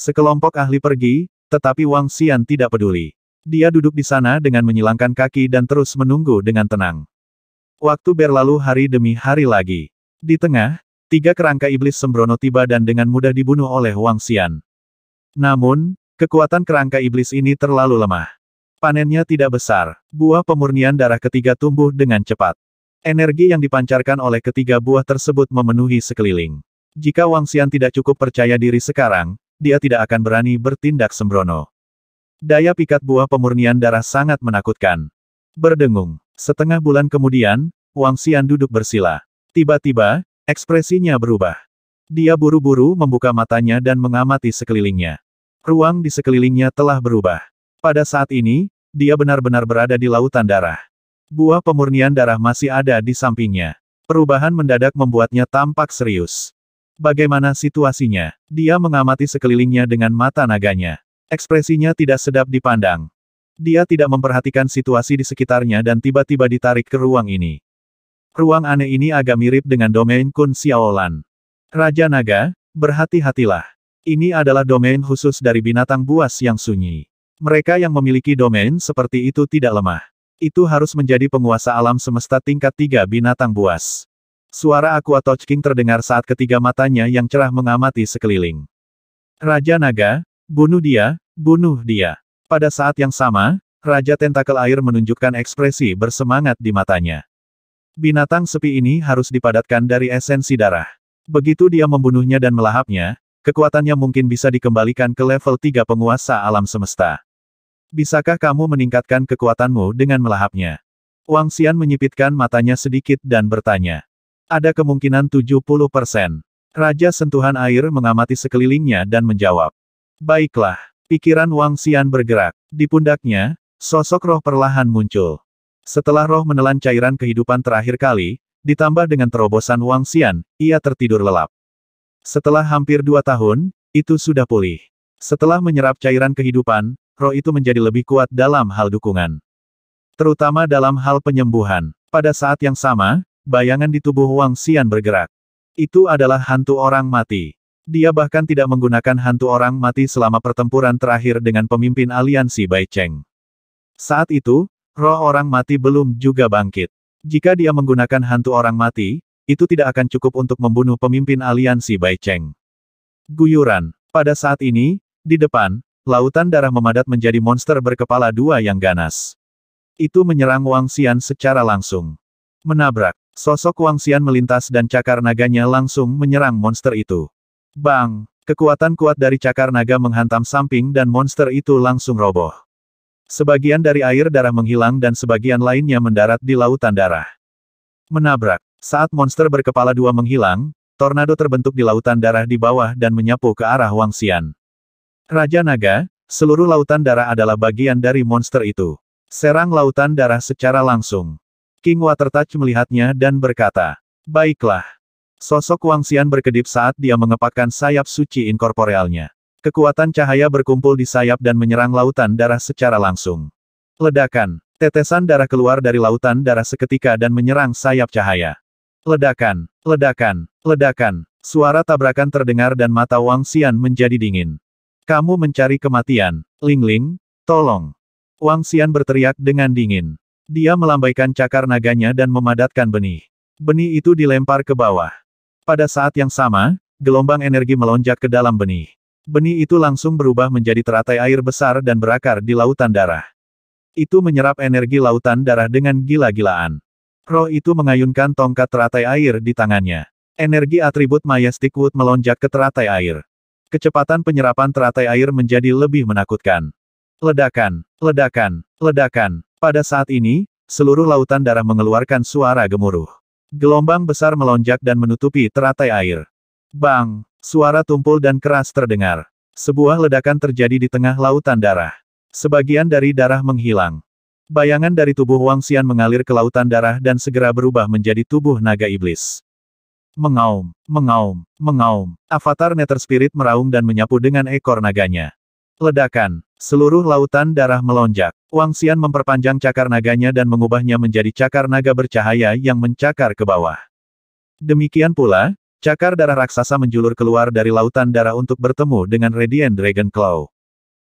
Sekelompok ahli pergi, tetapi Wang Xian tidak peduli. Dia duduk di sana dengan menyilangkan kaki dan terus menunggu dengan tenang. Waktu berlalu hari demi hari lagi. Di tengah, 3 kerangka iblis sembrono tiba dan dengan mudah dibunuh oleh Wang Xian. Namun, kekuatan kerangka iblis ini terlalu lemah. Panennya tidak besar. Buah pemurnian darah ketiga tumbuh dengan cepat. Energi yang dipancarkan oleh ketiga buah tersebut memenuhi sekeliling. Jika Wang Xian tidak cukup percaya diri sekarang, dia tidak akan berani bertindak sembrono. Daya pikat buah pemurnian darah sangat menakutkan. Berdengung. Setengah bulan kemudian, Wang Xian duduk bersila. Tiba-tiba, ekspresinya berubah. Dia buru-buru membuka matanya dan mengamati sekelilingnya. Ruang di sekelilingnya telah berubah. Pada saat ini, dia benar-benar berada di lautan darah. Buah pemurnian darah masih ada di sampingnya. Perubahan mendadak membuatnya tampak serius. Bagaimana situasinya? Dia mengamati sekelilingnya dengan mata naganya. Ekspresinya tidak sedap dipandang. Dia tidak memperhatikan situasi di sekitarnya dan tiba-tiba ditarik ke ruang ini. Ruang aneh ini agak mirip dengan domain Kun Xiaolan. Raja Naga, berhati-hatilah. Ini adalah domain khusus dari binatang buas yang sunyi. Mereka yang memiliki domain seperti itu tidak lemah. Itu harus menjadi penguasa alam semesta tingkat 3 binatang buas. Suara Aqua Touch King terdengar saat ketiga matanya yang cerah mengamati sekeliling. Raja Naga, bunuh dia, bunuh dia. Pada saat yang sama, Raja Tentakel Air menunjukkan ekspresi bersemangat di matanya. Binatang sepi ini harus dipadatkan dari esensi darah. Begitu dia membunuhnya dan melahapnya, kekuatannya mungkin bisa dikembalikan ke level 3 penguasa alam semesta. Bisakah kamu meningkatkan kekuatanmu dengan melahapnya? Wang Xian menyipitkan matanya sedikit dan bertanya. Ada kemungkinan 70%. Raja Sentuhan Air mengamati sekelilingnya dan menjawab. Baiklah. Pikiran Wang Xian bergerak. Di pundaknya, sosok roh perlahan muncul. Setelah roh menelan cairan kehidupan terakhir kali, ditambah dengan terobosan Wang Xian, ia tertidur lelap. Setelah hampir 2 tahun, itu sudah pulih. Setelah menyerap cairan kehidupan, roh itu menjadi lebih kuat dalam hal dukungan. Terutama dalam hal penyembuhan. Pada saat yang sama, bayangan di tubuh Wang Xian bergerak. Itu adalah hantu orang mati. Dia bahkan tidak menggunakan hantu orang mati selama pertempuran terakhir dengan pemimpin aliansi Bai Cheng. Saat itu, roh orang mati belum juga bangkit. Jika dia menggunakan hantu orang mati, itu tidak akan cukup untuk membunuh pemimpin aliansi Bai Cheng. Guyuran. Pada saat ini, di depan, lautan darah memadat menjadi monster berkepala 2 yang ganas. Itu menyerang Wang Xian secara langsung. Menabrak. Sosok Wang Xian melintas dan cakar naganya langsung menyerang monster itu. Bang! Kekuatan kuat dari cakar naga menghantam samping dan monster itu langsung roboh. Sebagian dari air darah menghilang dan sebagian lainnya mendarat di lautan darah. Menabrak. Saat monster berkepala 2 menghilang, tornado terbentuk di lautan darah di bawah dan menyapu ke arah Wang Xian. Raja Naga, seluruh lautan darah adalah bagian dari monster itu. Serang lautan darah secara langsung. King Watertouch melihatnya dan berkata, baiklah. Sosok Wang Xian berkedip saat dia mengepakkan sayap suci inkorporealnya. Kekuatan cahaya berkumpul di sayap dan menyerang lautan darah secara langsung. Ledakan. Tetesan darah keluar dari lautan darah seketika dan menyerang sayap cahaya. Ledakan. Ledakan. Ledakan. Suara tabrakan terdengar dan mata Wang Xian menjadi dingin. Kamu mencari kematian. Ling Ling, tolong. Wang Xian berteriak dengan dingin. Dia melambaikan cakar naganya dan memadatkan benih. Benih itu dilempar ke bawah. Pada saat yang sama, gelombang energi melonjak ke dalam benih. Benih itu langsung berubah menjadi teratai air besar dan berakar di lautan darah. Itu menyerap energi lautan darah dengan gila-gilaan. Roh itu mengayunkan tongkat teratai air di tangannya. Energi atribut Majestic Wood melonjak ke teratai air. Kecepatan penyerapan teratai air menjadi lebih menakutkan. Ledakan, ledakan, ledakan. Pada saat ini, seluruh lautan darah mengeluarkan suara gemuruh. Gelombang besar melonjak dan menutupi teratai air. Bang! Suara tumpul dan keras terdengar. Sebuah ledakan terjadi di tengah lautan darah. Sebagian dari darah menghilang. Bayangan dari tubuh Wang Xian mengalir ke lautan darah dan segera berubah menjadi tubuh naga iblis. Mengaum, mengaum, mengaum. Avatar Nether Spirit meraung dan menyapu dengan ekor naganya. Ledakan. Seluruh lautan darah melonjak. Wang Xian memperpanjang cakar naganya dan mengubahnya menjadi cakar naga bercahaya yang mencakar ke bawah. Demikian pula, Cakar darah raksasa menjulur keluar dari lautan darah untuk bertemu dengan Radiant Dragon Claw.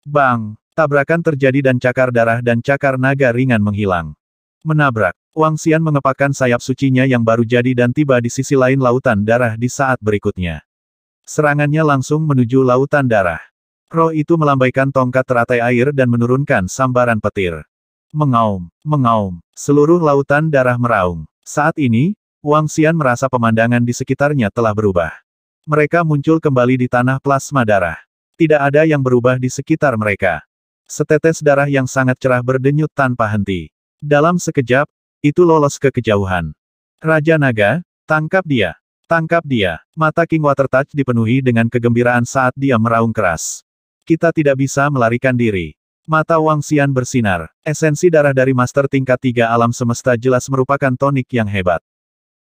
Bang! Tabrakan terjadi dan cakar darah dan cakar naga ringan menghilang. Menabrak. Wang Xian mengepakkan sayap sucinya yang baru jadi dan tiba di sisi lain lautan darah di saat berikutnya. Serangannya langsung menuju lautan darah. Roh itu melambaikan tongkat teratai air dan menurunkan sambaran petir. Mengaum, mengaum. Seluruh lautan darah meraung. Saat ini, Wang Xian merasa pemandangan di sekitarnya telah berubah. Mereka muncul kembali di tanah plasma darah. Tidak ada yang berubah di sekitar mereka. Setetes darah yang sangat cerah berdenyut tanpa henti. Dalam sekejap, itu lolos ke kejauhan. Raja Naga, tangkap dia. Tangkap dia. Mata King Watertouch dipenuhi dengan kegembiraan saat dia meraung keras. Kita tidak bisa melarikan diri. Mata Wang Xian bersinar. Esensi darah dari Master tingkat 3 alam semesta jelas merupakan tonik yang hebat.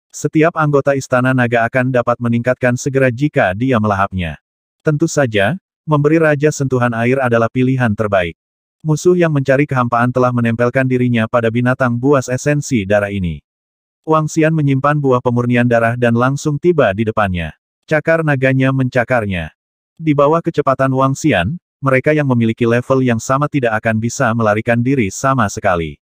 Setiap anggota Istana Naga akan dapat meningkatkan segera jika dia melahapnya. Tentu saja, memberi Raja Sentuhan Air adalah pilihan terbaik. Musuh yang mencari kehampaan telah menempelkan dirinya pada binatang buas esensi darah ini. Wang Xian menyimpan buah pemurnian darah dan langsung tiba di depannya. Cakar naganya mencakarnya. Di bawah kecepatan Wang Xian, mereka yang memiliki level yang sama tidak akan bisa melarikan diri sama sekali.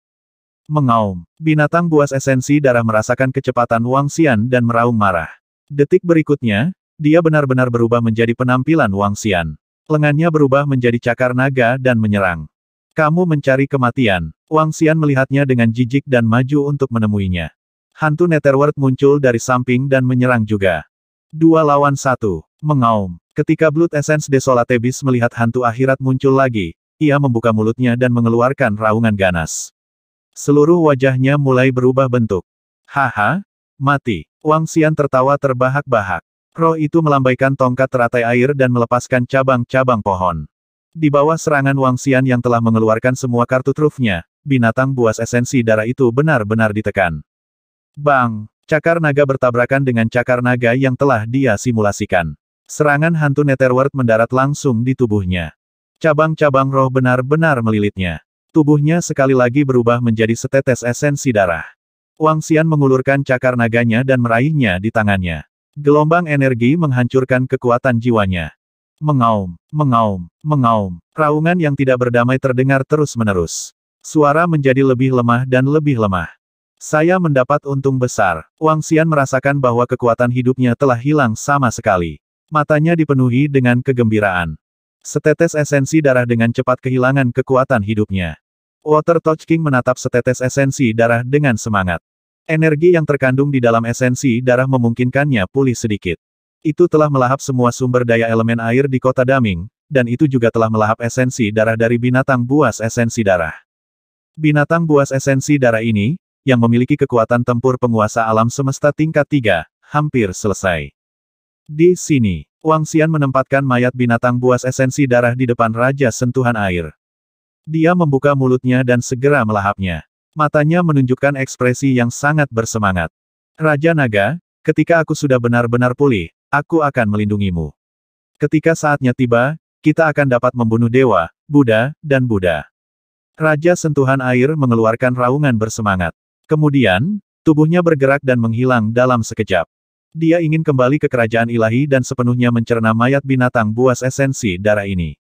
Mengaum. Binatang buas esensi darah merasakan kecepatan Wang Xian dan meraung marah. Detik berikutnya, dia benar-benar berubah menjadi penampilan Wang Xian. Lengannya berubah menjadi cakar naga dan menyerang. Kamu mencari kematian. Wang Xian melihatnya dengan jijik dan maju untuk menemuinya. Hantu Netherworld muncul dari samping dan menyerang juga. 2 lawan 1. Mengaum. Ketika Blood Essence Desolate Beast melihat hantu akhirat muncul lagi, ia membuka mulutnya dan mengeluarkan raungan ganas. Seluruh wajahnya mulai berubah bentuk. Haha, mati. Wang Xian tertawa terbahak-bahak. Roh itu melambaikan tongkat teratai air dan melepaskan cabang-cabang pohon. Di bawah serangan Wang Xian yang telah mengeluarkan semua kartu trufnya, binatang buas esensi darah itu benar-benar ditekan. Bang! Cakar naga bertabrakan dengan cakar naga yang telah dia simulasikan. Serangan hantu Netherworld mendarat langsung di tubuhnya. Cabang-cabang roh benar-benar melilitnya. Tubuhnya sekali lagi berubah menjadi setetes esensi darah. Wang Xian mengulurkan cakar naganya dan meraihnya di tangannya. Gelombang energi menghancurkan kekuatan jiwanya. Mengaum, mengaum, mengaum. Raungan yang tidak berdamai terdengar terus-menerus. Suara menjadi lebih lemah dan lebih lemah. Saya mendapat untung besar. Wang Xian merasakan bahwa kekuatan hidupnya telah hilang sama sekali. Matanya dipenuhi dengan kegembiraan. Setetes esensi darah dengan cepat kehilangan kekuatan hidupnya. Watertouch King menatap setetes esensi darah dengan semangat. Energi yang terkandung di dalam esensi darah memungkinkannya pulih sedikit. Itu telah melahap semua sumber daya elemen air di kota Daming, dan itu juga telah melahap esensi darah dari binatang buas esensi darah. Binatang buas esensi darah ini, yang memiliki kekuatan tempur penguasa alam semesta tingkat 3, hampir selesai. Di sini, Wang Xian menempatkan mayat binatang buas esensi darah di depan Raja Sentuhan Air. Dia membuka mulutnya dan segera melahapnya. Matanya menunjukkan ekspresi yang sangat bersemangat. Raja Naga, ketika aku sudah benar-benar pulih, aku akan melindungimu. Ketika saatnya tiba, kita akan dapat membunuh dewa, Buddha, dan Buddha. Raja Sentuhan Air mengeluarkan raungan bersemangat. Kemudian, tubuhnya bergerak dan menghilang dalam sekejap. Dia ingin kembali ke kerajaan ilahi dan sepenuhnya mencerna mayat binatang buas esensi darah ini.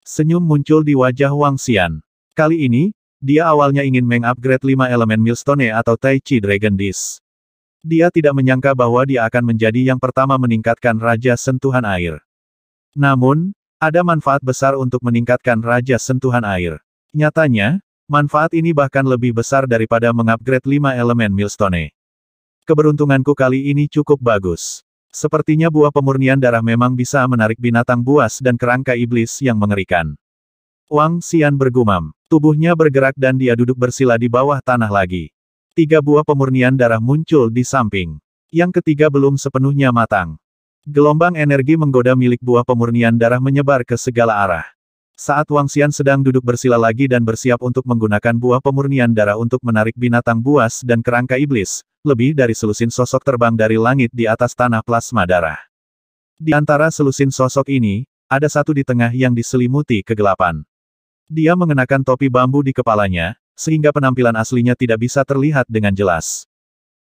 Senyum muncul di wajah Wang Xian. Kali ini, dia awalnya ingin mengupgrade 5 elemen Millstone atau Tai Chi Dragon Disc. Dia tidak menyangka bahwa dia akan menjadi yang pertama meningkatkan Raja Sentuhan Air. Namun, ada manfaat besar untuk meningkatkan Raja Sentuhan Air. Nyatanya, manfaat ini bahkan lebih besar daripada mengupgrade 5 elemen Millstone. Keberuntunganku kali ini cukup bagus. Sepertinya buah pemurnian darah memang bisa menarik binatang buas dan kerangka iblis yang mengerikan. Wang Xian bergumam. Tubuhnya bergerak dan dia duduk bersila di bawah tanah lagi. 3 buah pemurnian darah muncul di samping. Yang ketiga belum sepenuhnya matang. Gelombang energi menggoda milik buah pemurnian darah menyebar ke segala arah. Saat Wang Xian sedang duduk bersila lagi dan bersiap untuk menggunakan buah pemurnian darah untuk menarik binatang buas dan kerangka iblis, lebih dari selusin sosok terbang dari langit di atas tanah plasma darah. Di antara selusin sosok ini, ada satu di tengah yang diselimuti kegelapan. Dia mengenakan topi bambu di kepalanya, sehingga penampilan aslinya tidak bisa terlihat dengan jelas.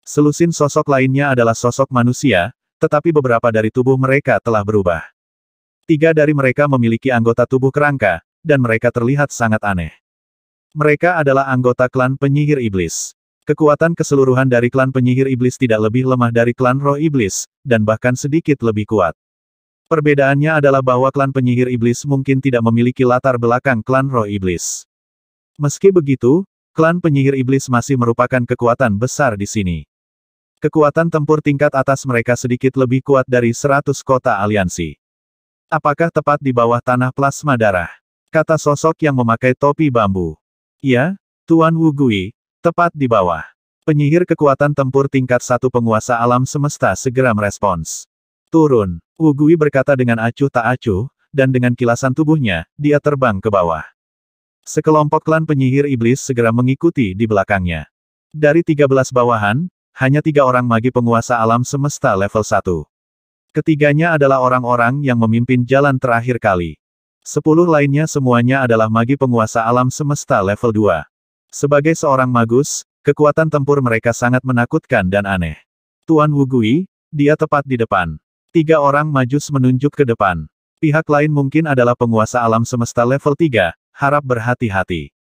Selusin sosok lainnya adalah sosok manusia, Tetapi beberapa dari tubuh mereka telah berubah. 3 dari mereka memiliki anggota tubuh kerangka, dan mereka terlihat sangat aneh. Mereka adalah anggota klan penyihir iblis. Kekuatan keseluruhan dari klan penyihir iblis tidak lebih lemah dari klan roh iblis, dan bahkan sedikit lebih kuat. Perbedaannya adalah bahwa klan penyihir iblis mungkin tidak memiliki latar belakang klan roh iblis. Meski begitu, klan penyihir iblis masih merupakan kekuatan besar di sini. Kekuatan tempur tingkat atas mereka sedikit lebih kuat dari 100 kota aliansi. Apakah tepat di bawah tanah plasma darah? Kata sosok yang memakai topi bambu. Ya, Tuan Wu Gui, tepat di bawah. Penyihir kekuatan tempur tingkat 1 penguasa alam semesta segera merespons. Turun, Wu Gui berkata dengan acuh tak acuh, dan dengan kilasan tubuhnya, dia terbang ke bawah. Sekelompok klan penyihir iblis segera mengikuti di belakangnya. Dari 13 bawahan, hanya 3 orang magi penguasa alam semesta level 1. Ketiganya adalah orang-orang yang memimpin jalan terakhir kali. 10 lainnya semuanya adalah magi penguasa alam semesta level 2. Sebagai seorang magus, kekuatan tempur mereka sangat menakutkan dan aneh. Tuan Wu Gui, dia tepat di depan. 3 orang majus menunjuk ke depan. Pihak lain mungkin adalah penguasa alam semesta level 3, harap berhati-hati.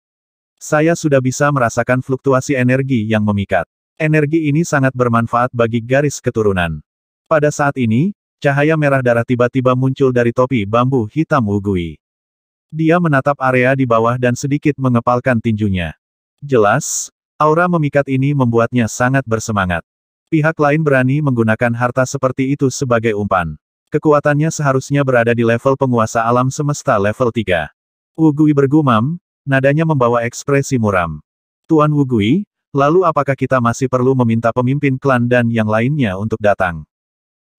Saya sudah bisa merasakan fluktuasi energi yang memikat. Energi ini sangat bermanfaat bagi garis keturunan. Pada saat ini, cahaya merah darah tiba-tiba muncul dari topi bambu hitam Wu Gui. Dia menatap area di bawah dan sedikit mengepalkan tinjunya. Jelas, aura memikat ini membuatnya sangat bersemangat. Pihak lain berani menggunakan harta seperti itu sebagai umpan. Kekuatannya seharusnya berada di level penguasa alam semesta level 3. Wu Gui bergumam, nadanya membawa ekspresi muram. Tuan Wu Gui, lalu apakah kita masih perlu meminta pemimpin klan dan yang lainnya untuk datang?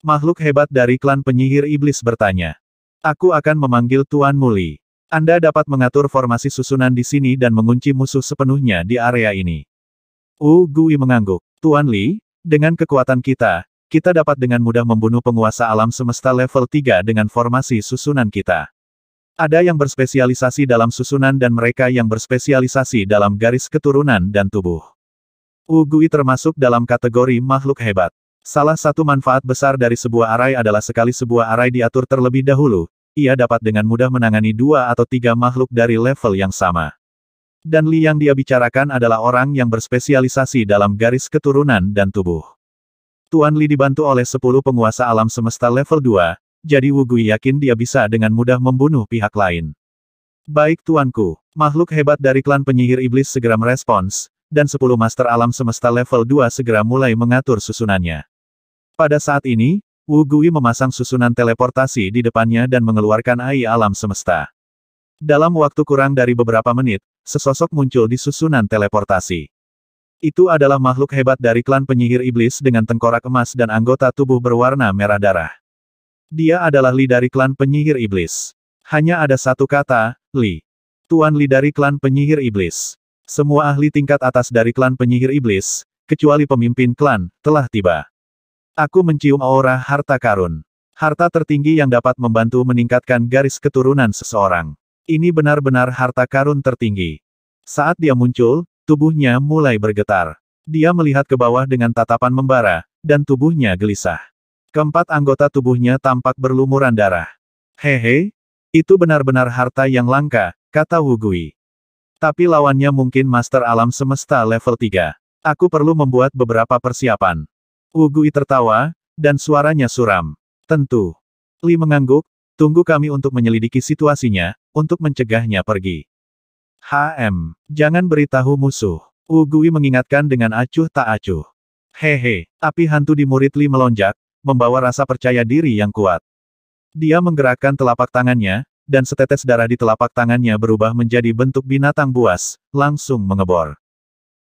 Makhluk hebat dari klan penyihir iblis bertanya. Aku akan memanggil Tuan Muli. Anda dapat mengatur formasi susunan di sini dan mengunci musuh sepenuhnya di area ini. Wu Gui mengangguk. Tuan Li, dengan kekuatan kita dapat dengan mudah membunuh penguasa alam semesta level 3 dengan formasi susunan kita. Ada yang berspesialisasi dalam susunan dan mereka yang berspesialisasi dalam garis keturunan dan tubuh. Wu Gui termasuk dalam kategori makhluk hebat. Salah satu manfaat besar dari sebuah arai adalah sekali sebuah arai diatur terlebih dahulu, ia dapat dengan mudah menangani 2 atau 3 makhluk dari level yang sama. Dan Li yang dia bicarakan adalah orang yang berspesialisasi dalam garis keturunan dan tubuh. Tuan Li dibantu oleh 10 penguasa alam semesta level 2, jadi Wu Gui yakin dia bisa dengan mudah membunuh pihak lain. Baik tuanku, makhluk hebat dari klan penyihir iblis segera merespons, dan 10 master alam semesta level 2 segera mulai mengatur susunannya. Pada saat ini, Wu Gui memasang susunan teleportasi di depannya dan mengeluarkan AI alam semesta. Dalam waktu kurang dari beberapa menit, sesosok muncul di susunan teleportasi. Itu adalah makhluk hebat dari klan penyihir iblis dengan tengkorak emas dan anggota tubuh berwarna merah darah. Dia adalah Li dari klan penyihir iblis. Hanya ada satu kata, Li. Tuan Li dari klan penyihir iblis. Semua ahli tingkat atas dari klan penyihir iblis, kecuali pemimpin klan, telah tiba. Aku mencium aura harta karun. Harta tertinggi yang dapat membantu meningkatkan garis keturunan seseorang. Ini benar-benar harta karun tertinggi. Saat dia muncul, tubuhnya mulai bergetar. Dia melihat ke bawah dengan tatapan membara, dan tubuhnya gelisah. Keempat anggota tubuhnya tampak berlumuran darah. Hehe, itu benar-benar harta yang langka, kata Wu Gui. Tapi lawannya mungkin master alam semesta level 3. Aku perlu membuat beberapa persiapan. Wu Gui tertawa, dan suaranya suram. Tentu. Li mengangguk, tunggu kami untuk menyelidiki situasinya, untuk mencegahnya pergi. Jangan beritahu musuh. Wu Gui mengingatkan dengan acuh tak acuh. Hehe, api hantu di murid Li melonjak, membawa rasa percaya diri yang kuat. Dia menggerakkan telapak tangannya, dan setetes darah di telapak tangannya berubah menjadi bentuk binatang buas, langsung mengebor.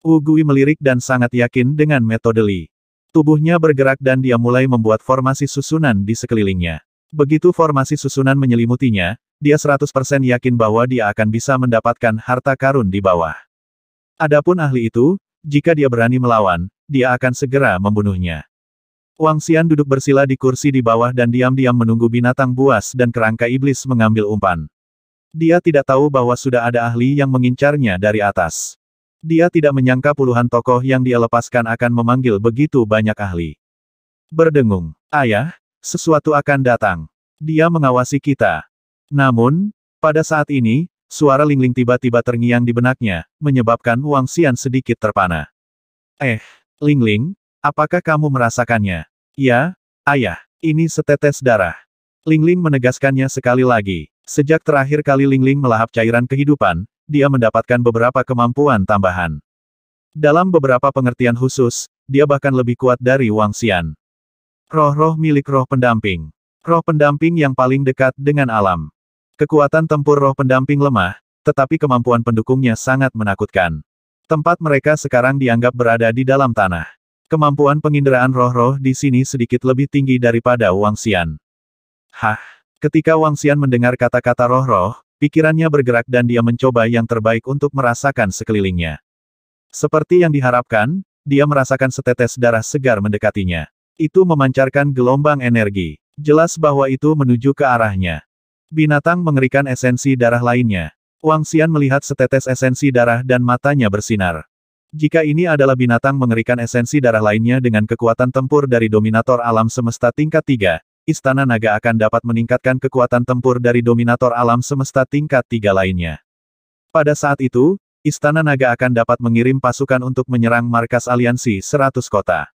Wu Gui melirik dan sangat yakin dengan metode Li. Tubuhnya bergerak dan dia mulai membuat formasi susunan di sekelilingnya. Begitu formasi susunan menyelimutinya, dia 100% yakin bahwa dia akan bisa mendapatkan harta karun di bawah. Adapun ahli itu, jika dia berani melawan, dia akan segera membunuhnya. Wang Xian duduk bersila di kursi di bawah dan diam-diam menunggu binatang buas dan kerangka iblis mengambil umpan. Dia tidak tahu bahwa sudah ada ahli yang mengincarnya dari atas. Dia tidak menyangka puluhan tokoh yang dia lepaskan akan memanggil begitu banyak ahli. Berdengung. Ayah, sesuatu akan datang. Dia mengawasi kita. Namun, pada saat ini, suara Lingling tiba-tiba terngiang di benaknya, menyebabkan Wang Xian sedikit terpana. Lingling, apakah kamu merasakannya? Ya, ayah, ini setetes darah. Lingling menegaskannya sekali lagi. Sejak terakhir kali Lingling melahap cairan kehidupan, dia mendapatkan beberapa kemampuan tambahan. Dalam beberapa pengertian khusus, dia bahkan lebih kuat dari Wang Xian. Roh-roh milik roh pendamping. Roh pendamping yang paling dekat dengan alam. Kekuatan tempur roh pendamping lemah, tetapi kemampuan pendukungnya sangat menakutkan. Tempat mereka sekarang dianggap berada di dalam tanah. Kemampuan penginderaan roh-roh di sini sedikit lebih tinggi daripada Wang Xian. Ketika Wang Xian mendengar kata-kata roh-roh, pikirannya bergerak dan dia mencoba yang terbaik untuk merasakan sekelilingnya. Seperti yang diharapkan, dia merasakan setetes darah segar mendekatinya. Itu memancarkan gelombang energi. Jelas bahwa itu menuju ke arahnya. Binatang mengerikan esensi darah lainnya. Wang Xian melihat setetes esensi darah dan matanya bersinar. Jika ini adalah binatang mengerikan esensi darah lainnya dengan kekuatan tempur dari dominator alam semesta tingkat 3, Istana Naga akan dapat meningkatkan kekuatan tempur dari dominator alam semesta tingkat 3 lainnya. Pada saat itu, Istana Naga akan dapat mengirim pasukan untuk menyerang markas aliansi 100 kota.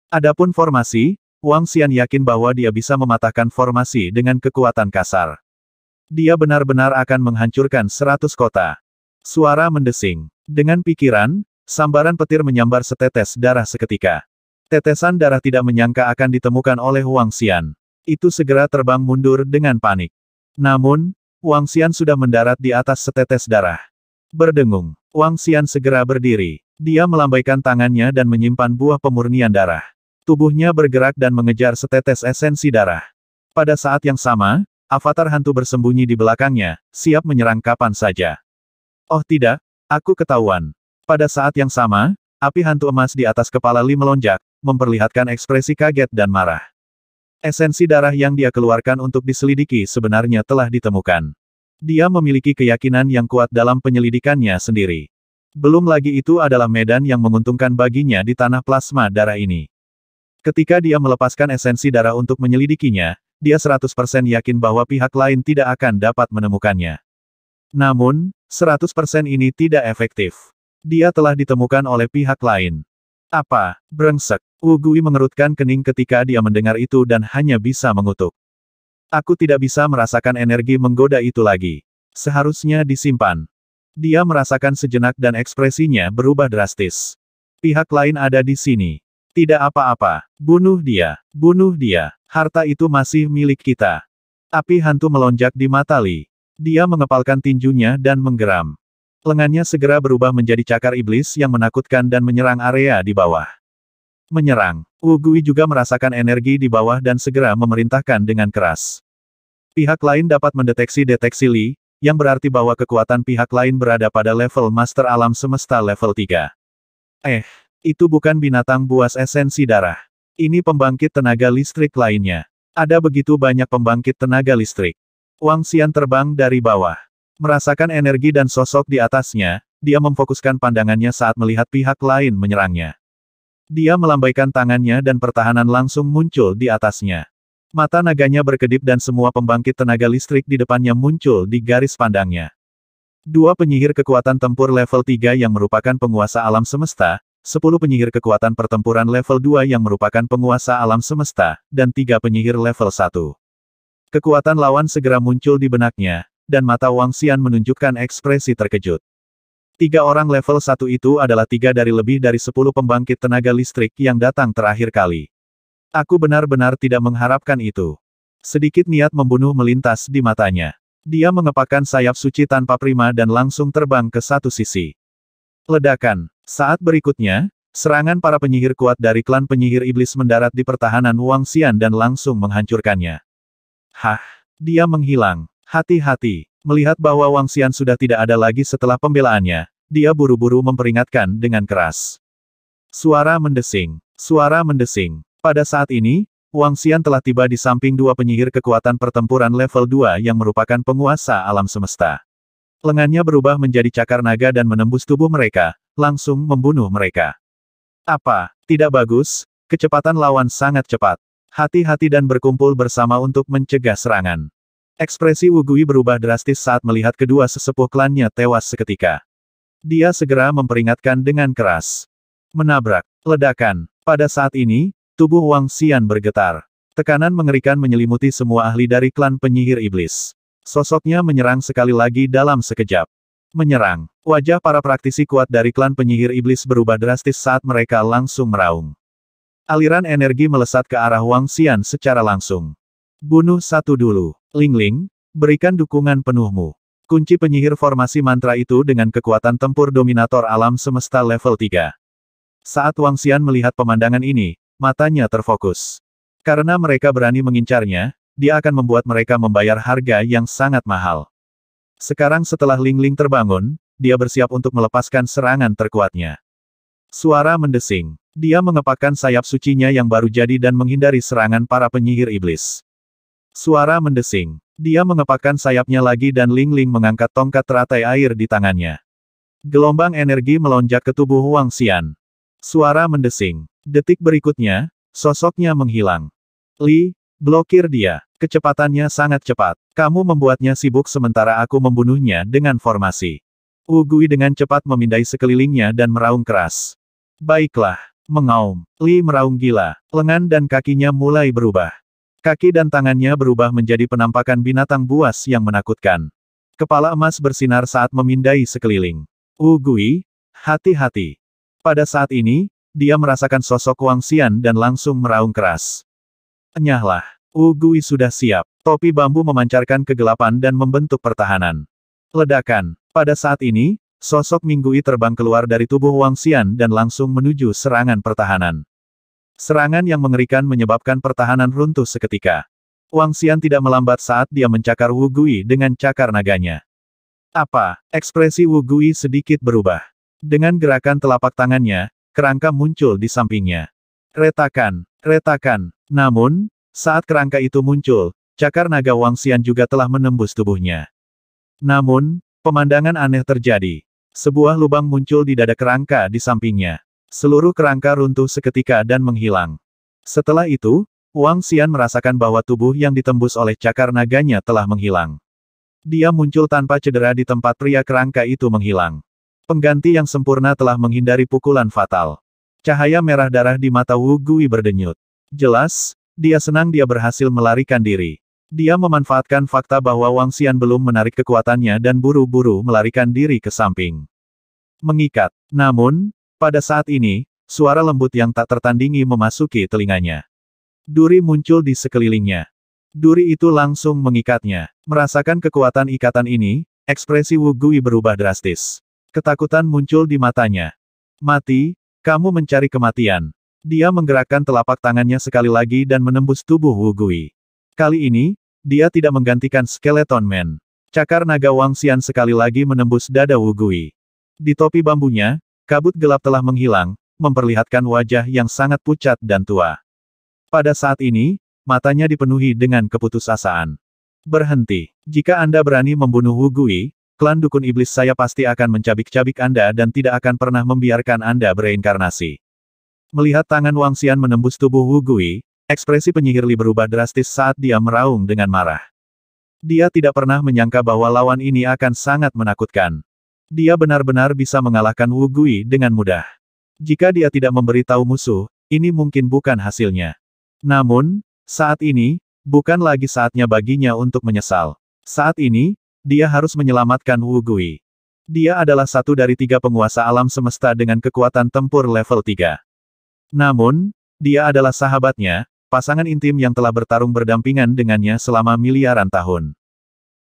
Adapun formasi, Wang Xian yakin bahwa dia bisa mematahkan formasi dengan kekuatan kasar. Dia benar-benar akan menghancurkan 100 kota. Suara mendesing. Dengan pikiran, sambaran petir menyambar setetes darah seketika. Tetesan darah tidak menyangka akan ditemukan oleh Wang Xian. Itu segera terbang mundur dengan panik. Namun, Wang Xian sudah mendarat di atas setetes darah. Berdengung, Wang Xian segera berdiri. Dia melambaikan tangannya dan menyimpan buah pemurnian darah. Tubuhnya bergerak dan mengejar setetes esensi darah. Pada saat yang sama, avatar hantu bersembunyi di belakangnya, siap menyerang kapan saja. Oh tidak, aku ketahuan. Pada saat yang sama, api hantu emas di atas kepala Li melonjak, memperlihatkan ekspresi kaget dan marah. Esensi darah yang dia keluarkan untuk diselidiki sebenarnya telah ditemukan. Dia memiliki keyakinan yang kuat dalam penyelidikannya sendiri. Belum lagi itu adalah medan yang menguntungkan baginya di tanah plasma darah ini. Ketika dia melepaskan esensi darah untuk menyelidikinya, dia 100% yakin bahwa pihak lain tidak akan dapat menemukannya. Namun, 100% ini tidak efektif. Dia telah ditemukan oleh pihak lain. Apa? Brengsek. Wu Gui mengerutkan kening ketika dia mendengar itu dan hanya bisa mengutuk. Aku tidak bisa merasakan energi menggoda itu lagi. Seharusnya disimpan. Dia merasakan sejenak dan ekspresinya berubah drastis. Pihak lain ada di sini. Tidak apa-apa. Bunuh dia. Bunuh dia. Harta itu masih milik kita. Api hantu melonjak di mata Li. Dia mengepalkan tinjunya dan menggeram. Lengannya segera berubah menjadi cakar iblis yang menakutkan dan menyerang area di bawah. Menyerang. Wu Gui juga merasakan energi di bawah dan segera memerintahkan dengan keras. Pihak lain dapat mendeteksi deteksi Li, yang berarti bahwa kekuatan pihak lain berada pada level Master Alam Semesta level 3. Itu bukan binatang buas esensi darah. Ini pembangkit tenaga listrik lainnya. Ada begitu banyak pembangkit tenaga listrik. Wang Xian terbang dari bawah. Merasakan energi dan sosok di atasnya, dia memfokuskan pandangannya saat melihat pihak lain menyerangnya. Dia melambaikan tangannya dan pertahanan langsung muncul di atasnya. Mata naganya berkedip dan semua pembangkit tenaga listrik di depannya muncul di garis pandangnya. Dua penyihir kekuatan tempur level 3 yang merupakan penguasa alam semesta, 10 penyihir kekuatan pertempuran level 2 yang merupakan penguasa alam semesta, dan 3 penyihir level 1. Kekuatan lawan segera muncul di benaknya, dan mata Wang Xian menunjukkan ekspresi terkejut. 3 orang level 1 itu adalah 3 dari lebih dari 10 pembangkit tenaga listrik yang datang terakhir kali. Aku benar-benar tidak mengharapkan itu. Sedikit niat membunuh melintas di matanya. Dia mengepakkan sayap suci tanpa prima dan langsung terbang ke satu sisi. Ledakan. Saat berikutnya, serangan para penyihir kuat dari klan penyihir iblis mendarat di pertahanan Wang Xian dan langsung menghancurkannya. Dia menghilang. Hati-hati. Melihat bahwa Wang Xian sudah tidak ada lagi setelah pembelaannya, dia buru-buru memperingatkan dengan keras. Suara mendesing. Suara mendesing. Pada saat ini, Wang Xian telah tiba di samping 2 penyihir kekuatan pertempuran level 2 yang merupakan penguasa alam semesta. Lengannya berubah menjadi cakar naga dan menembus tubuh mereka, langsung membunuh mereka. Apa? Tidak bagus? Kecepatan lawan sangat cepat. Hati-hati dan berkumpul bersama untuk mencegah serangan. Ekspresi Wu Gui berubah drastis saat melihat kedua sesepuh klannya tewas seketika. Dia segera memperingatkan dengan keras. Menabrak. Ledakan. Pada saat ini, tubuh Wang Xian bergetar. Tekanan mengerikan menyelimuti semua ahli dari klan penyihir iblis. Sosoknya menyerang sekali lagi dalam sekejap. Menyerang. Wajah para praktisi kuat dari klan penyihir iblis berubah drastis saat mereka langsung meraung. Aliran energi melesat ke arah Wang Xian secara langsung. Bunuh satu dulu. Ling Ling, berikan dukungan penuhmu. Kunci penyihir formasi mantra itu dengan kekuatan tempur dominator alam semesta level 3. Saat Wang Xian melihat pemandangan ini, matanya terfokus. Karena mereka berani mengincarnya, dia akan membuat mereka membayar harga yang sangat mahal. Sekarang setelah Ling Ling terbangun, dia bersiap untuk melepaskan serangan terkuatnya. Suara mendesing. Dia mengepakkan sayap sucinya yang baru jadi dan menghindari serangan para penyihir iblis. Suara mendesing. Dia mengepakkan sayapnya lagi dan Ling Ling mengangkat tongkat teratai air di tangannya. Gelombang energi melonjak ke tubuh Wang Xian. Suara mendesing. Detik berikutnya, sosoknya menghilang. Li, blokir dia. Kecepatannya sangat cepat. Kamu membuatnya sibuk sementara aku membunuhnya dengan formasi. Wu Gui dengan cepat memindai sekelilingnya dan meraung keras. Baiklah. Mengaum. Li meraung gila. Lengan dan kakinya mulai berubah. Kaki dan tangannya berubah menjadi penampakan binatang buas yang menakutkan. Kepala emas bersinar saat memindai sekeliling. Wu Gui, hati-hati. Pada saat ini, dia merasakan sosok Wang Xian dan langsung meraung keras. Enyahlah. Wu Gui sudah siap. Topi bambu memancarkan kegelapan dan membentuk pertahanan. Ledakan. Pada saat ini, sosok Minggui terbang keluar dari tubuh Wang Xian dan langsung menuju serangan pertahanan. Serangan yang mengerikan menyebabkan pertahanan runtuh seketika. Wang Xian tidak melambat saat dia mencakar Wu Gui dengan cakar naganya. Apa? Ekspresi Wu Gui sedikit berubah. Dengan gerakan telapak tangannya, kerangka muncul di sampingnya. Retakan, retakan. Namun, saat kerangka itu muncul, cakar naga Wang Xian juga telah menembus tubuhnya. Namun, pemandangan aneh terjadi. Sebuah lubang muncul di dada kerangka di sampingnya. Seluruh kerangka runtuh seketika dan menghilang. Setelah itu, Wang Xian merasakan bahwa tubuh yang ditembus oleh cakar naganya telah menghilang. Dia muncul tanpa cedera di tempat pria kerangka itu menghilang. Pengganti yang sempurna telah menghindari pukulan fatal. Cahaya merah darah di mata Wu Gui berdenyut. Jelas, dia senang dia berhasil melarikan diri. Dia memanfaatkan fakta bahwa Wang Xian belum menarik kekuatannya dan buru-buru melarikan diri ke samping. Mengikat. Namun, pada saat ini, suara lembut yang tak tertandingi memasuki telinganya. Duri muncul di sekelilingnya. Duri itu langsung mengikatnya. Merasakan kekuatan ikatan ini, ekspresi Wu Gui berubah drastis. Ketakutan muncul di matanya. Mati, kamu mencari kematian. Dia menggerakkan telapak tangannya sekali lagi dan menembus tubuh Wu Gui. Kali ini, dia tidak menggantikan Skeleton Man. Cakar naga Wang Xian sekali lagi menembus dada Wu Gui. Di topi bambunya, kabut gelap telah menghilang, memperlihatkan wajah yang sangat pucat dan tua. Pada saat ini, matanya dipenuhi dengan keputusasaan. Berhenti. Jika Anda berani membunuh Wu Gui, klan dukun iblis saya pasti akan mencabik-cabik Anda dan tidak akan pernah membiarkan Anda bereinkarnasi. Melihat tangan Wang Xian menembus tubuh Wu Gui, ekspresi penyihir Li berubah drastis saat dia meraung dengan marah. Dia tidak pernah menyangka bahwa lawan ini akan sangat menakutkan. Dia benar-benar bisa mengalahkan Wu Gui dengan mudah. Jika dia tidak memberi tahu musuh, ini mungkin bukan hasilnya. Namun, saat ini, bukan lagi saatnya baginya untuk menyesal. Saat ini, dia harus menyelamatkan Wu Gui. Dia adalah satu dari 3 penguasa alam semesta dengan kekuatan tempur level 3. Namun, dia adalah sahabatnya, pasangan intim yang telah bertarung berdampingan dengannya selama miliaran tahun.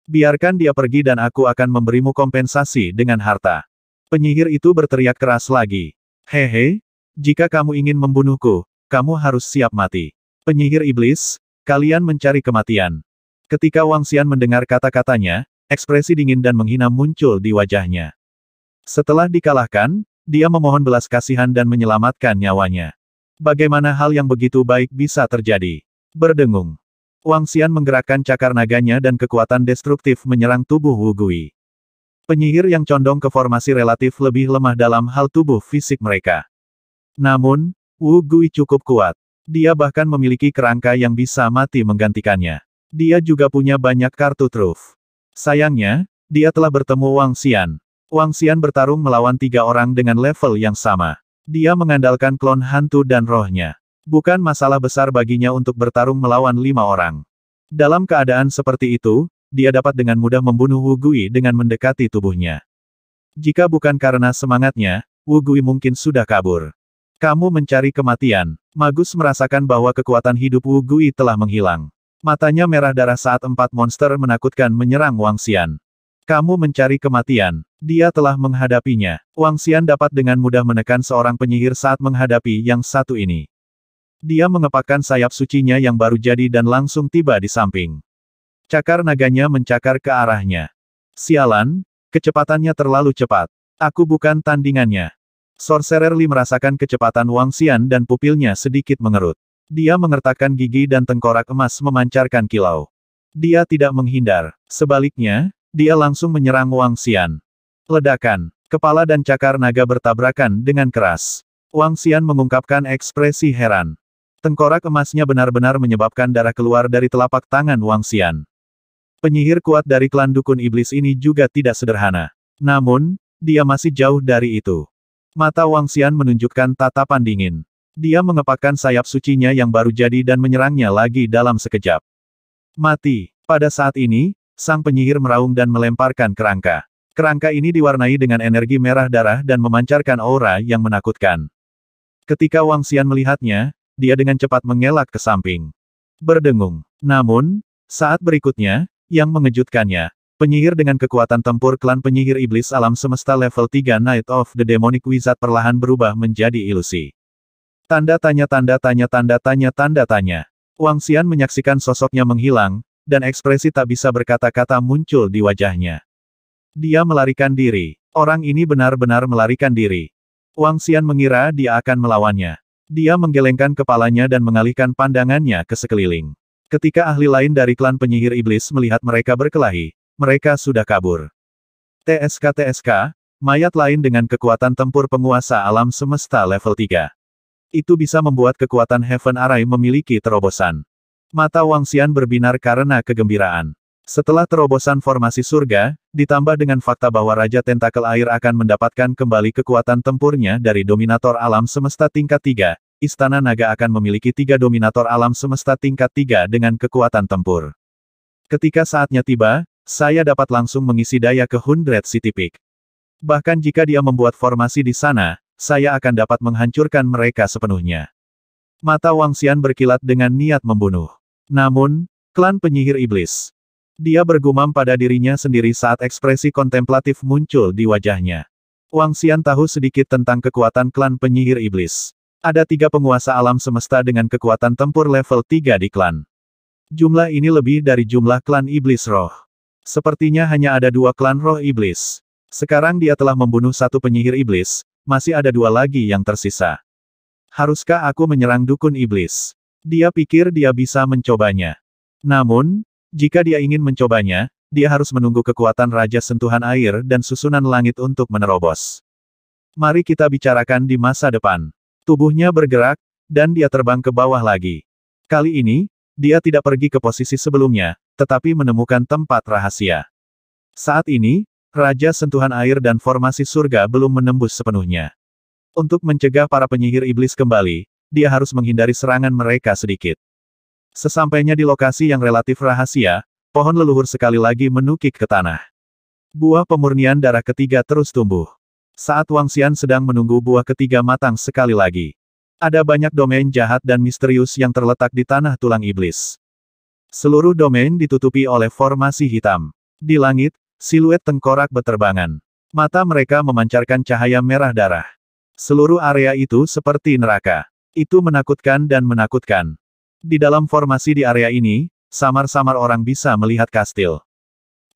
Biarkan dia pergi dan aku akan memberimu kompensasi dengan harta. Penyihir itu berteriak keras lagi. Hehe, jika kamu ingin membunuhku, kamu harus siap mati. Penyihir iblis, kalian mencari kematian. Ketika Wang Xian mendengar kata-katanya, ekspresi dingin dan menghina muncul di wajahnya. Setelah dikalahkan, dia memohon belas kasihan dan menyelamatkan nyawanya. Bagaimana hal yang begitu baik bisa terjadi? Berdengung. Wang Xian menggerakkan cakar naganya dan kekuatan destruktif menyerang tubuh Wu Gui. Penyihir yang condong ke formasi relatif lebih lemah dalam hal tubuh fisik mereka. Namun, Wu Gui cukup kuat. Dia bahkan memiliki kerangka yang bisa mati menggantikannya. Dia juga punya banyak kartu truf. Sayangnya, dia telah bertemu Wang Xian. Wang Xian bertarung melawan 3 orang dengan level yang sama. Dia mengandalkan klon hantu dan rohnya. Bukan masalah besar baginya untuk bertarung melawan 5 orang. Dalam keadaan seperti itu, dia dapat dengan mudah membunuh Wu Gui dengan mendekati tubuhnya. Jika bukan karena semangatnya, Wu Gui mungkin sudah kabur. Kamu mencari kematian. Magus merasakan bahwa kekuatan hidup Wu Gui telah menghilang. Matanya merah darah saat 4 monster menakutkan menyerang Wang Xian. Kamu mencari kematian. Dia telah menghadapinya. Wang Xian dapat dengan mudah menekan seorang penyihir saat menghadapi yang satu ini. Dia mengepakkan sayap sucinya yang baru jadi dan langsung tiba di samping. Cakar naganya mencakar ke arahnya. Sialan, kecepatannya terlalu cepat. Aku bukan tandingannya. Sorcerer Li merasakan kecepatan Wang Xian dan pupilnya sedikit mengerut. Dia mengertakkan gigi dan tengkorak emas memancarkan kilau. Dia tidak menghindar. Sebaliknya, dia langsung menyerang Wang Xian. Ledakan. Kepala dan cakar naga bertabrakan dengan keras. Wang Xian mengungkapkan ekspresi heran. Tengkorak emasnya benar-benar menyebabkan darah keluar dari telapak tangan Wang Xian. Penyihir kuat dari klan dukun iblis ini juga tidak sederhana. Namun, dia masih jauh dari itu. Mata Wang Xian menunjukkan tatapan dingin. Dia mengepakkan sayap sucinya yang baru jadi dan menyerangnya lagi dalam sekejap. Mati. Pada saat ini, sang penyihir meraung dan melemparkan kerangka. Kerangka ini diwarnai dengan energi merah darah dan memancarkan aura yang menakutkan. Ketika Wang Xian melihatnya, dia dengan cepat mengelak ke samping. Berdengung. Namun, saat berikutnya, yang mengejutkannya, penyihir dengan kekuatan tempur klan penyihir iblis alam semesta level 3 Knight of the Demonic Wizard perlahan berubah menjadi ilusi. Tanda tanya tanda tanya tanda tanya tanda tanya. Wang Xian menyaksikan sosoknya menghilang, dan ekspresi tak bisa berkata-kata muncul di wajahnya. Dia melarikan diri. Orang ini benar-benar melarikan diri. Wang Xian mengira dia akan melawannya. Dia menggelengkan kepalanya dan mengalihkan pandangannya ke sekeliling. Ketika ahli lain dari klan penyihir iblis melihat mereka berkelahi, mereka sudah kabur. TSK, mayat lain dengan kekuatan tempur penguasa alam semesta level 3. Itu bisa membuat kekuatan Heaven Array memiliki terobosan. Mata Wang Xian berbinar karena kegembiraan. Setelah terobosan formasi surga, ditambah dengan fakta bahwa Raja Tentakel Air akan mendapatkan kembali kekuatan tempurnya dari Dominator Alam Semesta tingkat 3, Istana Naga akan memiliki 3 Dominator Alam Semesta tingkat 3 dengan kekuatan tempur. Ketika saatnya tiba, saya dapat langsung mengisi daya ke 100 City Peak. Bahkan jika dia membuat formasi di sana, saya akan dapat menghancurkan mereka sepenuhnya. Mata Wang Xian berkilat dengan niat membunuh. Namun, klan penyihir iblis. Dia bergumam pada dirinya sendiri saat ekspresi kontemplatif muncul di wajahnya. Wang Xian tahu sedikit tentang kekuatan klan penyihir iblis. Ada 3 penguasa alam semesta dengan kekuatan tempur level 3 di klan. Jumlah ini lebih dari jumlah klan iblis roh. Sepertinya hanya ada 2 klan roh iblis. Sekarang dia telah membunuh 1 penyihir iblis, masih ada 2 lagi yang tersisa. Haruskah aku menyerang dukun iblis? Dia pikir dia bisa mencobanya. Namun, jika dia ingin mencobanya, dia harus menunggu kekuatan Raja Sentuhan Air dan Susunan Langit untuk menerobos. Mari kita bicarakan di masa depan. Tubuhnya bergerak, dan dia terbang ke bawah lagi. Kali ini, dia tidak pergi ke posisi sebelumnya, tetapi menemukan tempat rahasia. Saat ini, Raja Sentuhan Air dan formasi surga belum menembus sepenuhnya. Untuk mencegah para penyihir iblis kembali, dia harus menghindari serangan mereka sedikit. Sesampainya di lokasi yang relatif rahasia, pohon leluhur sekali lagi menukik ke tanah. Buah pemurnian darah ketiga terus tumbuh. Saat Wang Xian sedang menunggu buah ketiga matang sekali lagi. Ada banyak domain jahat dan misterius yang terletak di tanah tulang iblis. Seluruh domain ditutupi oleh formasi hitam. Di langit, siluet tengkorak beterbangan. Mata mereka memancarkan cahaya merah darah. Seluruh area itu seperti neraka. Itu menakutkan dan menakutkan. Di dalam formasi di area ini, samar-samar orang bisa melihat kastil.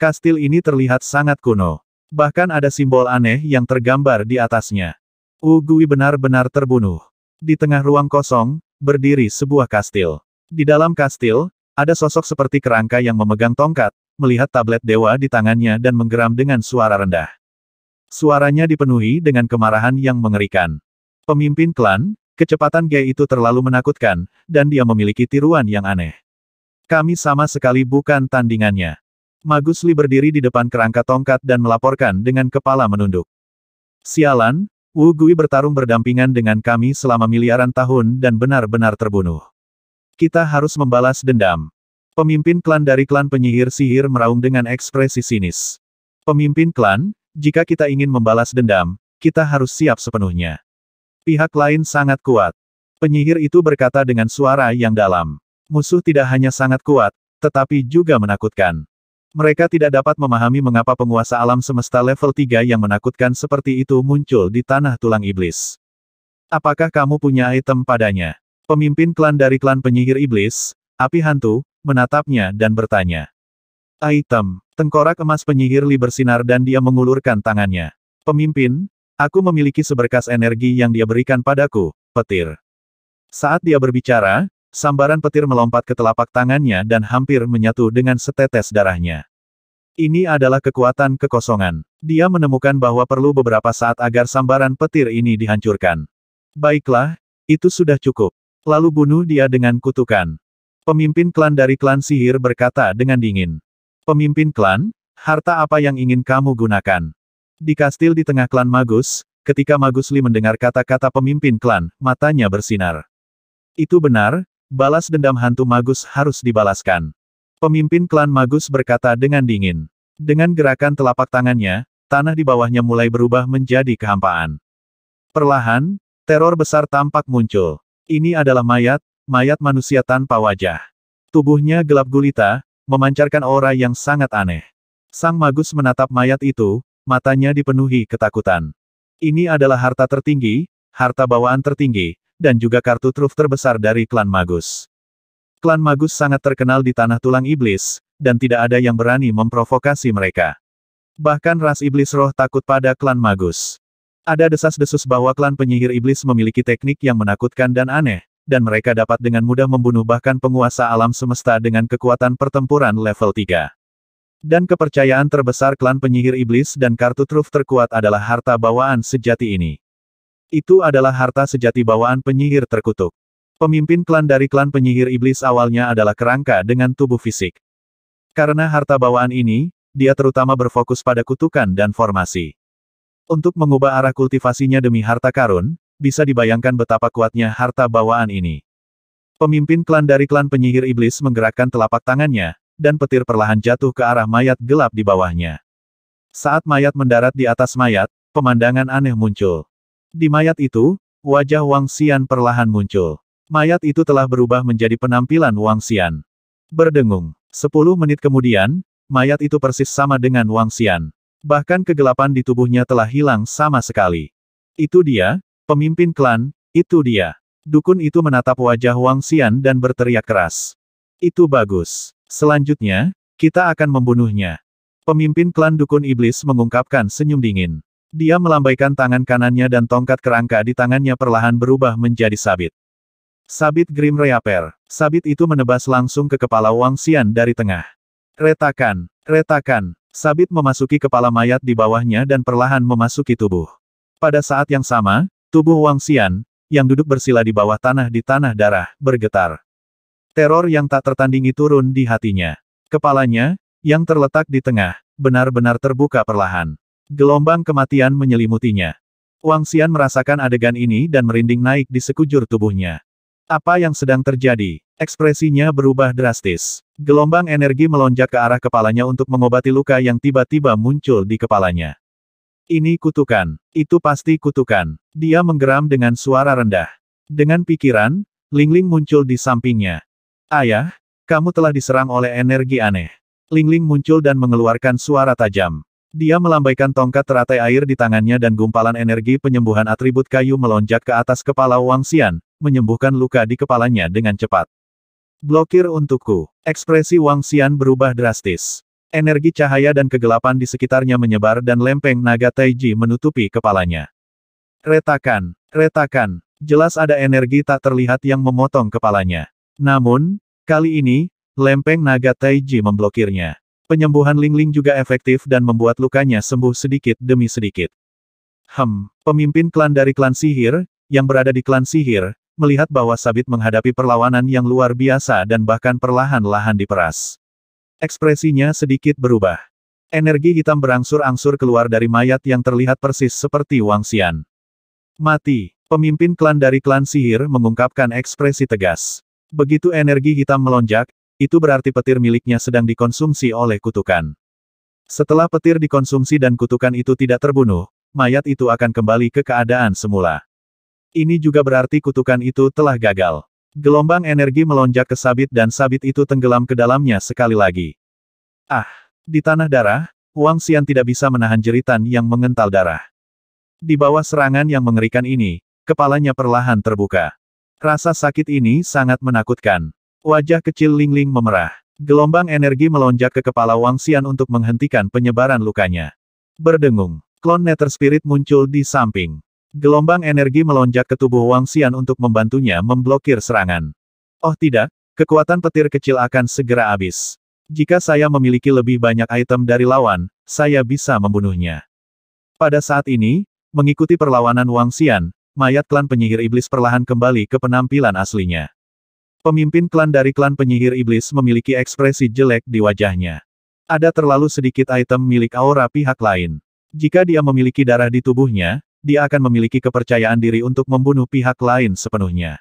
Kastil ini terlihat sangat kuno. Bahkan ada simbol aneh yang tergambar di atasnya. Wu Gui benar-benar terbunuh. Di tengah ruang kosong, berdiri sebuah kastil. Di dalam kastil, ada sosok seperti kerangka yang memegang tongkat, melihat tablet dewa di tangannya dan menggeram dengan suara rendah. Suaranya dipenuhi dengan kemarahan yang mengerikan. Pemimpin klan, Kecepatan Ge itu terlalu menakutkan, dan dia memiliki tiruan yang aneh. Kami sama sekali bukan tandingannya. Magus Li berdiri di depan kerangka tongkat dan melaporkan dengan kepala menunduk. Sialan, Wu Gui bertarung berdampingan dengan kami selama miliaran tahun dan benar-benar terbunuh. Kita harus membalas dendam. Pemimpin klan dari klan penyihir sihir meraung dengan ekspresi sinis. Pemimpin klan, jika kita ingin membalas dendam, kita harus siap sepenuhnya. Pihak lain sangat kuat. Penyihir itu berkata dengan suara yang dalam. Musuh tidak hanya sangat kuat, tetapi juga menakutkan. Mereka tidak dapat memahami mengapa penguasa alam semesta level 3 yang menakutkan seperti itu muncul di tanah tulang iblis. Apakah kamu punya item padanya? Pemimpin klan dari klan penyihir iblis, api hantu, menatapnya dan bertanya. Item, tengkorak emas penyihir Li bersinar dan dia mengulurkan tangannya. Pemimpin, aku memiliki seberkas energi yang dia berikan padaku, petir. Saat dia berbicara, sambaran petir melompat ke telapak tangannya dan hampir menyatu dengan setetes darahnya. Ini adalah kekuatan kekosongan. Dia menemukan bahwa perlu beberapa saat agar sambaran petir ini dihancurkan. Baiklah, itu sudah cukup. Lalu bunuh dia dengan kutukan. Pemimpin klan dari klan sihir berkata dengan dingin. Pemimpin klan, harta apa yang ingin kamu gunakan? Di kastil di tengah klan Magus, ketika Magus Li mendengar kata-kata pemimpin klan, matanya bersinar. Itu benar, balas dendam hantu Magus harus dibalaskan. Pemimpin klan Magus berkata dengan dingin. Dengan gerakan telapak tangannya, tanah di bawahnya mulai berubah menjadi kehampaan. Perlahan, teror besar tampak muncul. Ini adalah mayat manusia tanpa wajah. Tubuhnya gelap gulita, memancarkan aura yang sangat aneh. Sang Magus menatap mayat itu, matanya dipenuhi ketakutan. Ini adalah harta tertinggi, harta bawaan tertinggi, dan juga kartu truf terbesar dari klan Magus. Klan Magus sangat terkenal di tanah tulang iblis, dan tidak ada yang berani memprovokasi mereka. Bahkan ras iblis roh takut pada klan Magus. Ada desas-desus bahwa klan penyihir iblis memiliki teknik yang menakutkan dan aneh, dan mereka dapat dengan mudah membunuh bahkan penguasa alam semesta dengan kekuatan pertempuran level 3. Dan kepercayaan terbesar klan penyihir iblis dan kartu truf terkuat adalah harta bawaan sejati ini. Itu adalah harta sejati bawaan penyihir terkutuk. Pemimpin klan dari klan penyihir iblis awalnya adalah kerangka dengan tubuh fisik. Karena harta bawaan ini, dia terutama berfokus pada kutukan dan formasi. Untuk mengubah arah kultivasinya demi harta karun, bisa dibayangkan betapa kuatnya harta bawaan ini. Pemimpin klan dari klan penyihir iblis menggerakkan telapak tangannya, dan petir perlahan jatuh ke arah mayat gelap di bawahnya. Saat mayat mendarat di atas mayat, pemandangan aneh muncul. Di mayat itu, wajah Wang Xian perlahan muncul. Mayat itu telah berubah menjadi penampilan Wang Xian. Berdengung. 10 menit kemudian, mayat itu persis sama dengan Wang Xian. Bahkan kegelapan di tubuhnya telah hilang sama sekali. Itu dia, pemimpin klan, itu dia. Dukun itu menatap wajah Wang Xian dan berteriak keras. Itu bagus. Selanjutnya, kita akan membunuhnya. Pemimpin klan dukun iblis mengungkapkan senyum dingin. Dia melambaikan tangan kanannya dan tongkat kerangka di tangannya perlahan berubah menjadi sabit. Sabit Grim Reaper. Sabit itu menebas langsung ke kepala Wang Xian dari tengah. Retakan, retakan. Sabit memasuki kepala mayat di bawahnya dan perlahan memasuki tubuh. Pada saat yang sama, tubuh Wang Xian, yang duduk bersila di bawah tanah di tanah darah, bergetar. Teror yang tak tertandingi turun di hatinya. Kepalanya, yang terletak di tengah, benar-benar terbuka perlahan. Gelombang kematian menyelimutinya. Wang Xian merasakan adegan ini dan merinding naik di sekujur tubuhnya. Apa yang sedang terjadi? Ekspresinya berubah drastis. Gelombang energi melonjak ke arah kepalanya untuk mengobati luka yang tiba-tiba muncul di kepalanya. Ini kutukan. Itu pasti kutukan. Dia menggeram dengan suara rendah. Dengan pikiran, Lingling muncul di sampingnya. Ayah, kamu telah diserang oleh energi aneh. Lingling muncul dan mengeluarkan suara tajam. Dia melambaikan tongkat teratai air di tangannya dan gumpalan energi penyembuhan atribut kayu melonjak ke atas kepala Wang Xian, menyembuhkan luka di kepalanya dengan cepat. Blokir untukku. Ekspresi Wang Xian berubah drastis. Energi cahaya dan kegelapan di sekitarnya menyebar dan lempeng naga Taiji menutupi kepalanya. Retakan, retakan. Jelas ada energi tak terlihat yang memotong kepalanya. Namun, kali ini, lempeng naga Taiji memblokirnya. Penyembuhan Lingling juga efektif dan membuat lukanya sembuh sedikit demi sedikit. Pemimpin klan dari klan sihir, yang berada di klan sihir, melihat bahwa Sabit menghadapi perlawanan yang luar biasa dan bahkan perlahan-lahan diperas. Ekspresinya sedikit berubah. Energi hitam berangsur-angsur keluar dari mayat yang terlihat persis seperti Wang Xian. Mati. Pemimpin klan dari klan sihir mengungkapkan ekspresi tegas. Begitu energi hitam melonjak, itu berarti petir miliknya sedang dikonsumsi oleh kutukan. Setelah petir dikonsumsi dan kutukan itu tidak terbunuh, mayat itu akan kembali ke keadaan semula. Ini juga berarti kutukan itu telah gagal. Gelombang energi melonjak ke Sabit dan Sabit itu tenggelam ke dalamnya sekali lagi. Ah! Di tanah darah, Wang Xian tidak bisa menahan jeritan yang mengental darah. Di bawah serangan yang mengerikan ini, kepalanya perlahan terbuka. Rasa sakit ini sangat menakutkan. Wajah kecil Ling Ling memerah. Gelombang energi melonjak ke kepala Wang Xian untuk menghentikan penyebaran lukanya. Berdengung, klon Nether Spirit muncul di samping. Gelombang energi melonjak ke tubuh Wang Xian untuk membantunya memblokir serangan. Oh tidak, kekuatan petir kecil akan segera habis. Jika saya memiliki lebih banyak item dari lawan, saya bisa membunuhnya. Pada saat ini, mengikuti perlawanan Wang Xian, mayat klan penyihir iblis perlahan kembali ke penampilan aslinya. Pemimpin klan dari klan penyihir iblis memiliki ekspresi jelek di wajahnya. Ada terlalu sedikit item milik aura pihak lain. Jika dia memiliki darah di tubuhnya, dia akan memiliki kepercayaan diri untuk membunuh pihak lain sepenuhnya.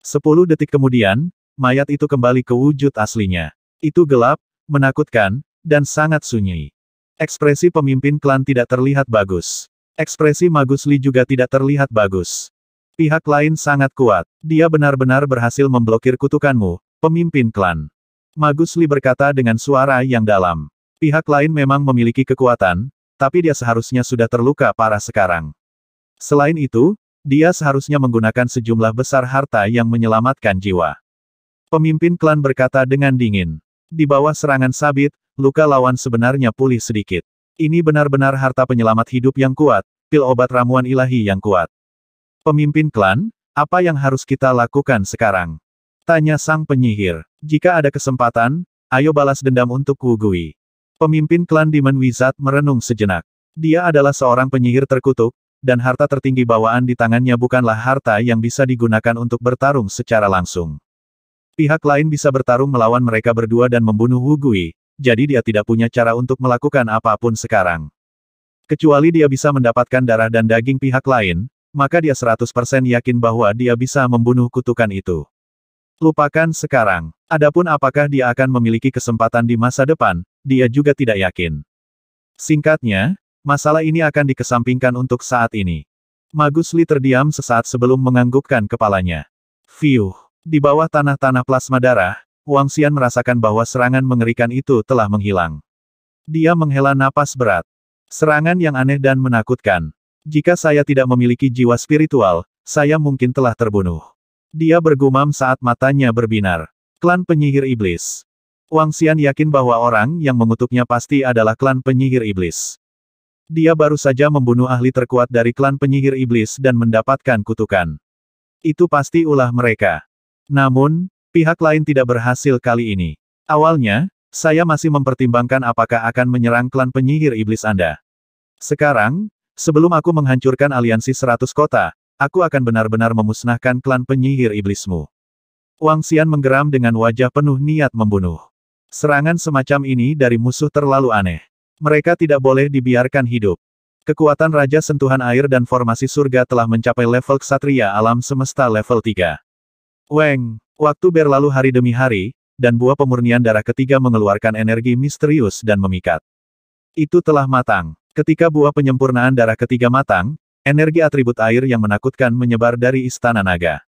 10 detik kemudian, mayat itu kembali ke wujud aslinya. Itu gelap, menakutkan, dan sangat sunyi. Ekspresi pemimpin klan tidak terlihat bagus. Ekspresi Magus Li juga tidak terlihat bagus. Pihak lain sangat kuat. Dia benar-benar berhasil memblokir kutukanmu, pemimpin klan. Magus Li berkata dengan suara yang dalam. Pihak lain memang memiliki kekuatan, tapi dia seharusnya sudah terluka parah sekarang. Selain itu, dia seharusnya menggunakan sejumlah besar harta yang menyelamatkan jiwa. Pemimpin klan berkata dengan dingin. Di bawah serangan Sabit, luka lawan sebenarnya pulih sedikit. Ini benar-benar harta penyelamat hidup yang kuat, pil obat ramuan ilahi yang kuat. Pemimpin klan, apa yang harus kita lakukan sekarang? Tanya sang penyihir. Jika ada kesempatan, ayo balas dendam untuk Wu Gui. Pemimpin klan Demon Wizard merenung sejenak. Dia adalah seorang penyihir terkutuk, dan harta tertinggi bawaan di tangannya bukanlah harta yang bisa digunakan untuk bertarung secara langsung. Pihak lain bisa bertarung melawan mereka berdua dan membunuh Wu Gui, jadi dia tidak punya cara untuk melakukan apapun sekarang. Kecuali dia bisa mendapatkan darah dan daging pihak lain, maka dia 100% yakin bahwa dia bisa membunuh kutukan itu. Lupakan sekarang. Adapun apakah dia akan memiliki kesempatan di masa depan, dia juga tidak yakin. Singkatnya, masalah ini akan dikesampingkan untuk saat ini. Magus Li terdiam sesaat sebelum menganggukkan kepalanya. Fiuh. Di bawah tanah-tanah plasma darah, Wang Xian merasakan bahwa serangan mengerikan itu telah menghilang. Dia menghela napas berat. Serangan yang aneh dan menakutkan. Jika saya tidak memiliki jiwa spiritual, saya mungkin telah terbunuh. Dia bergumam saat matanya berbinar. Klan penyihir iblis. Wang Xian yakin bahwa orang yang mengutuknya pasti adalah klan penyihir iblis. Dia baru saja membunuh ahli terkuat dari klan penyihir iblis dan mendapatkan kutukan. Itu pasti ulah mereka. Namun, pihak lain tidak berhasil kali ini. Awalnya, saya masih mempertimbangkan apakah akan menyerang klan penyihir iblis Anda. Sekarang, sebelum aku menghancurkan aliansi 100 kota, aku akan benar-benar memusnahkan klan penyihir iblismu. Wang Xian menggeram dengan wajah penuh niat membunuh. Serangan semacam ini dari musuh terlalu aneh. Mereka tidak boleh dibiarkan hidup. Kekuatan Raja Sentuhan Air dan Formasi Surga telah mencapai level Ksatria Alam Semesta level 3. Weng, waktu berlalu hari demi hari, dan buah pemurnian darah ketiga mengeluarkan energi misterius dan memikat. Itu telah matang. Ketika buah penyempurnaan darah ketiga matang, energi atribut air yang menakutkan menyebar dari Istana Naga.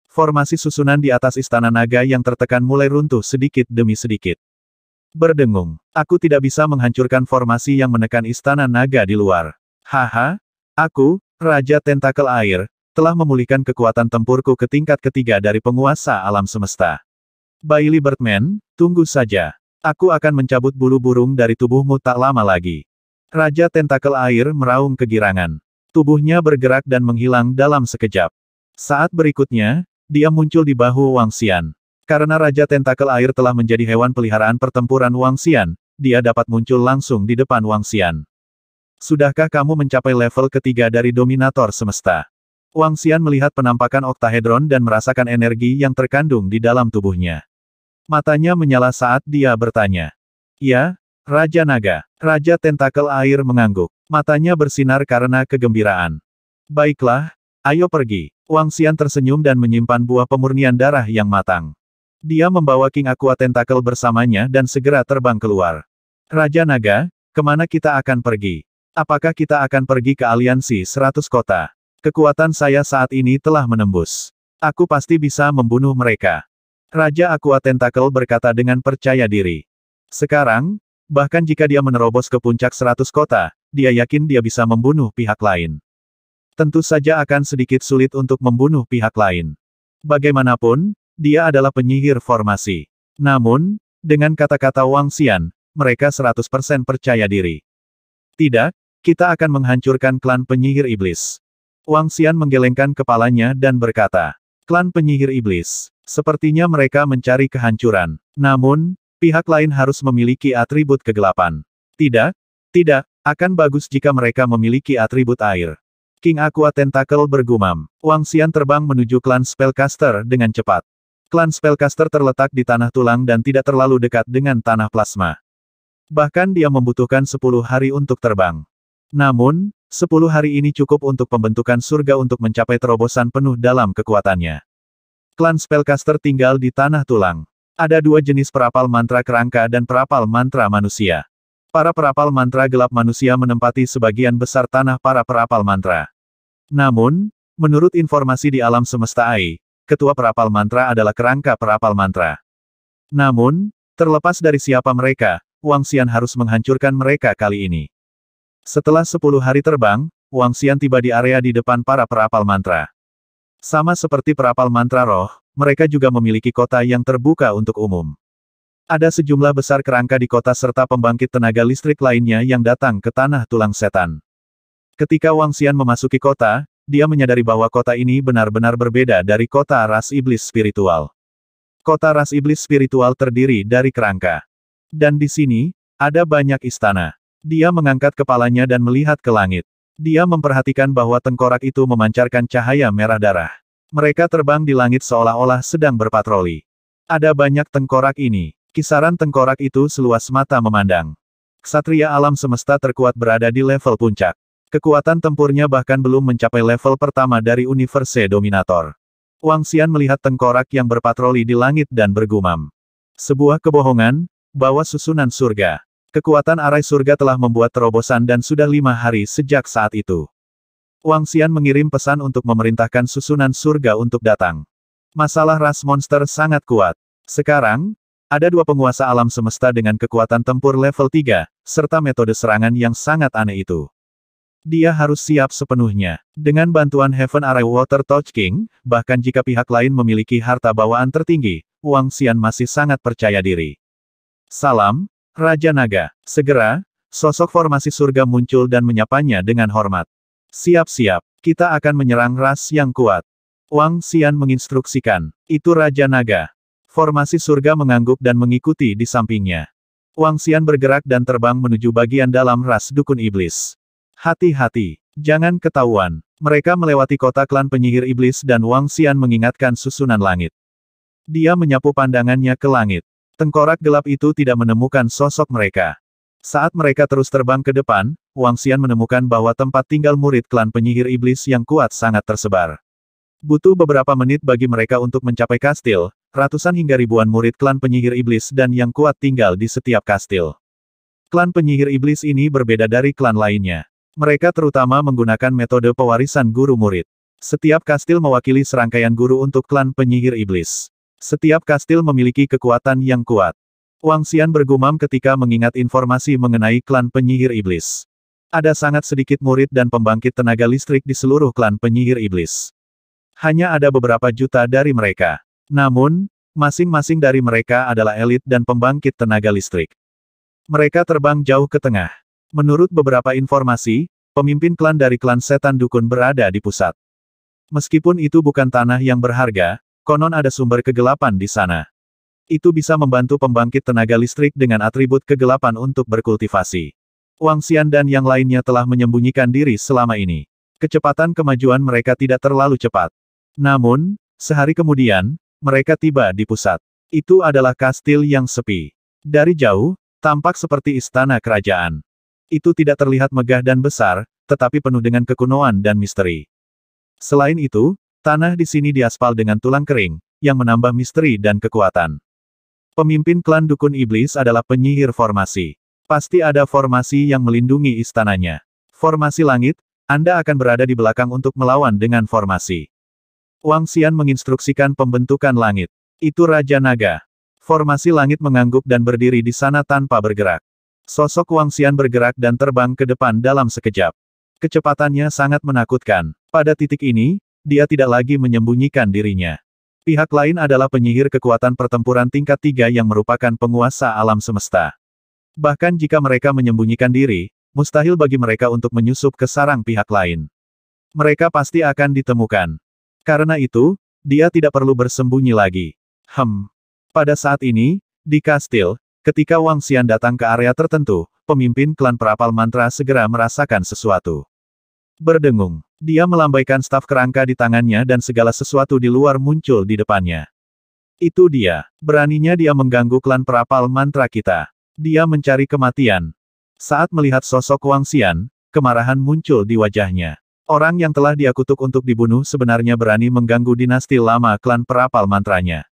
Formasi susunan di atas Istana Naga yang tertekan mulai runtuh sedikit demi sedikit. Berdengung, aku tidak bisa menghancurkan formasi yang menekan Istana Naga di luar. Haha, aku, Raja Tentakel Air, telah memulihkan kekuatan tempurku ke tingkat ketiga dari penguasa alam semesta. Bailey Birdman, tunggu saja. Aku akan mencabut bulu burung dari tubuhmu tak lama lagi. Raja Tentakel Air meraung kegirangan. Tubuhnya bergerak dan menghilang dalam sekejap. Saat berikutnya, dia muncul di bahu Wang Xian. Karena Raja Tentakel Air telah menjadi hewan peliharaan pertempuran Wang Xian, dia dapat muncul langsung di depan Wang Xian. Sudahkah kamu mencapai level ketiga dari Dominator Semesta? Wang Xian melihat penampakan oktahedron dan merasakan energi yang terkandung di dalam tubuhnya. Matanya menyala saat dia bertanya. Ya, Raja Naga. Raja Tentakel Air mengangguk. Matanya bersinar karena kegembiraan. Baiklah, ayo pergi. Wang Xian tersenyum dan menyimpan buah pemurnian darah yang matang. Dia membawa King Aqua Tentacle bersamanya dan segera terbang keluar. Raja Naga, kemana kita akan pergi? Apakah kita akan pergi ke aliansi 100 kota? Kekuatan saya saat ini telah menembus. Aku pasti bisa membunuh mereka. Raja Aqua Tentacle berkata dengan percaya diri. Sekarang, bahkan jika dia menerobos ke puncak 100 kota, dia yakin dia bisa membunuh pihak lain. Tentu saja akan sedikit sulit untuk membunuh pihak lain. Bagaimanapun, dia adalah penyihir formasi. Namun, dengan kata-kata Wang Xian, mereka 100% percaya diri. Tidak, kita akan menghancurkan klan penyihir iblis. Wang Xian menggelengkan kepalanya dan berkata, klan penyihir iblis, sepertinya mereka mencari kehancuran. Namun, pihak lain harus memiliki atribut kegelapan. Tidak, akan bagus jika mereka memiliki atribut air. King Aqua Tentacle bergumam. Wang Xian terbang menuju klan Spellcaster dengan cepat. Klan Spellcaster terletak di tanah tulang dan tidak terlalu dekat dengan tanah plasma. Bahkan dia membutuhkan 10 hari untuk terbang. Namun, 10 hari ini cukup untuk pembentukan surga untuk mencapai terobosan penuh dalam kekuatannya. Klan Spellcaster tinggal di tanah tulang. Ada 2 jenis perapal mantra kerangka dan perapal mantra manusia. Para perapal mantra gelap manusia menempati sebagian besar tanah para perapal mantra. Namun, menurut informasi di alam semesta AI, ketua perapal mantra adalah kerangka perapal mantra. Namun, terlepas dari siapa mereka, Wang Xian harus menghancurkan mereka kali ini. Setelah 10 hari terbang, Wang Xian tiba di area di depan para perapal mantra. Sama seperti perapal mantra roh, mereka juga memiliki kota yang terbuka untuk umum. Ada sejumlah besar kerangka di kota serta pembangkit tenaga listrik lainnya yang datang ke tanah tulang setan. Ketika Wang Xian memasuki kota, dia menyadari bahwa kota ini benar-benar berbeda dari kota ras iblis spiritual. Kota ras iblis spiritual terdiri dari kerangka. Dan di sini, ada banyak istana. Dia mengangkat kepalanya dan melihat ke langit. Dia memperhatikan bahwa tengkorak itu memancarkan cahaya merah darah. Mereka terbang di langit seolah-olah sedang berpatroli. Ada banyak tengkorak ini. Kisaran tengkorak itu seluas mata memandang. Ksatria alam semesta terkuat berada di level puncak. Kekuatan tempurnya bahkan belum mencapai level pertama dari Universe Dominator. Wang Xian melihat tengkorak yang berpatroli di langit dan bergumam. Sebuah kebohongan, bawa susunan surga. Kekuatan arai surga telah membuat terobosan dan sudah 5 hari sejak saat itu. Wang Xian mengirim pesan untuk memerintahkan susunan surga untuk datang. Masalah ras monster sangat kuat. Sekarang, ada 2 penguasa alam semesta dengan kekuatan tempur level 3, serta metode serangan yang sangat aneh itu. Dia harus siap sepenuhnya. Dengan bantuan Heaven Array Water Touch King, bahkan jika pihak lain memiliki harta bawaan tertinggi, Wang Xian masih sangat percaya diri. Salam, Raja Naga. Segera, sosok formasi surga muncul dan menyapanya dengan hormat. Siap-siap, kita akan menyerang ras yang kuat. Wang Xian menginstruksikan. Itu Raja Naga. Formasi surga mengangguk dan mengikuti di sampingnya. Wang Xian bergerak dan terbang menuju bagian dalam ras dukun iblis. Hati-hati, jangan ketahuan. Mereka melewati kota klan penyihir iblis dan Wang Xian mengingatkan susunan langit. Dia menyapu pandangannya ke langit. Tengkorak gelap itu tidak menemukan sosok mereka. Saat mereka terus terbang ke depan, Wang Xian menemukan bahwa tempat tinggal murid klan penyihir iblis yang kuat sangat tersebar. Butuh beberapa menit bagi mereka untuk mencapai kastil, ratusan hingga ribuan murid klan penyihir iblis dan yang kuat tinggal di setiap kastil. Klan penyihir iblis ini berbeda dari klan lainnya. Mereka terutama menggunakan metode pewarisan guru murid. Setiap kastil mewakili serangkaian guru untuk klan penyihir iblis. Setiap kastil memiliki kekuatan yang kuat. Wang Xian bergumam ketika mengingat informasi mengenai klan penyihir iblis. Ada sangat sedikit murid dan pembangkit tenaga listrik di seluruh klan penyihir iblis. Hanya ada beberapa juta dari mereka. Namun, masing-masing dari mereka adalah elit dan pembangkit tenaga listrik. Mereka terbang jauh ke tengah. Menurut beberapa informasi, pemimpin klan dari klan setan dukun berada di pusat. Meskipun itu bukan tanah yang berharga, konon ada sumber kegelapan di sana. Itu bisa membantu pembangkit tenaga listrik dengan atribut kegelapan untuk berkultivasi. Wang Xian dan yang lainnya telah menyembunyikan diri selama ini. Kecepatan kemajuan mereka tidak terlalu cepat. Namun, sehari kemudian, mereka tiba di pusat. Itu adalah kastil yang sepi. Dari jauh, tampak seperti istana kerajaan. Itu tidak terlihat megah dan besar, tetapi penuh dengan kekunoan dan misteri. Selain itu, tanah di sini diaspal dengan tulang kering, yang menambah misteri dan kekuatan. Pemimpin klan Dukun Iblis adalah penyihir formasi. Pasti ada formasi yang melindungi istananya. Formasi langit, Anda akan berada di belakang untuk melawan dengan formasi. Wang Xian menginstruksikan pembentukan langit. Itu Raja Naga. Formasi langit mengangguk dan berdiri di sana tanpa bergerak. Sosok Wang Xian bergerak dan terbang ke depan dalam sekejap. Kecepatannya sangat menakutkan. Pada titik ini, dia tidak lagi menyembunyikan dirinya. Pihak lain adalah penyihir kekuatan pertempuran tingkat 3 yang merupakan penguasa alam semesta. Bahkan jika mereka menyembunyikan diri, mustahil bagi mereka untuk menyusup ke sarang pihak lain. Mereka pasti akan ditemukan. Karena itu, dia tidak perlu bersembunyi lagi. Pada saat ini, di kastil, ketika Wang Xian datang ke area tertentu, pemimpin klan perapal mantra segera merasakan sesuatu. Berdengung, dia melambaikan staf kerangka di tangannya dan segala sesuatu di luar muncul di depannya. Itu dia. Beraninya dia mengganggu klan perapal mantra kita. Dia mencari kematian. Saat melihat sosok Wang Xian, kemarahan muncul di wajahnya. Orang yang telah dia kutuk untuk dibunuh sebenarnya berani mengganggu dinasti lama klan perapal mantranya.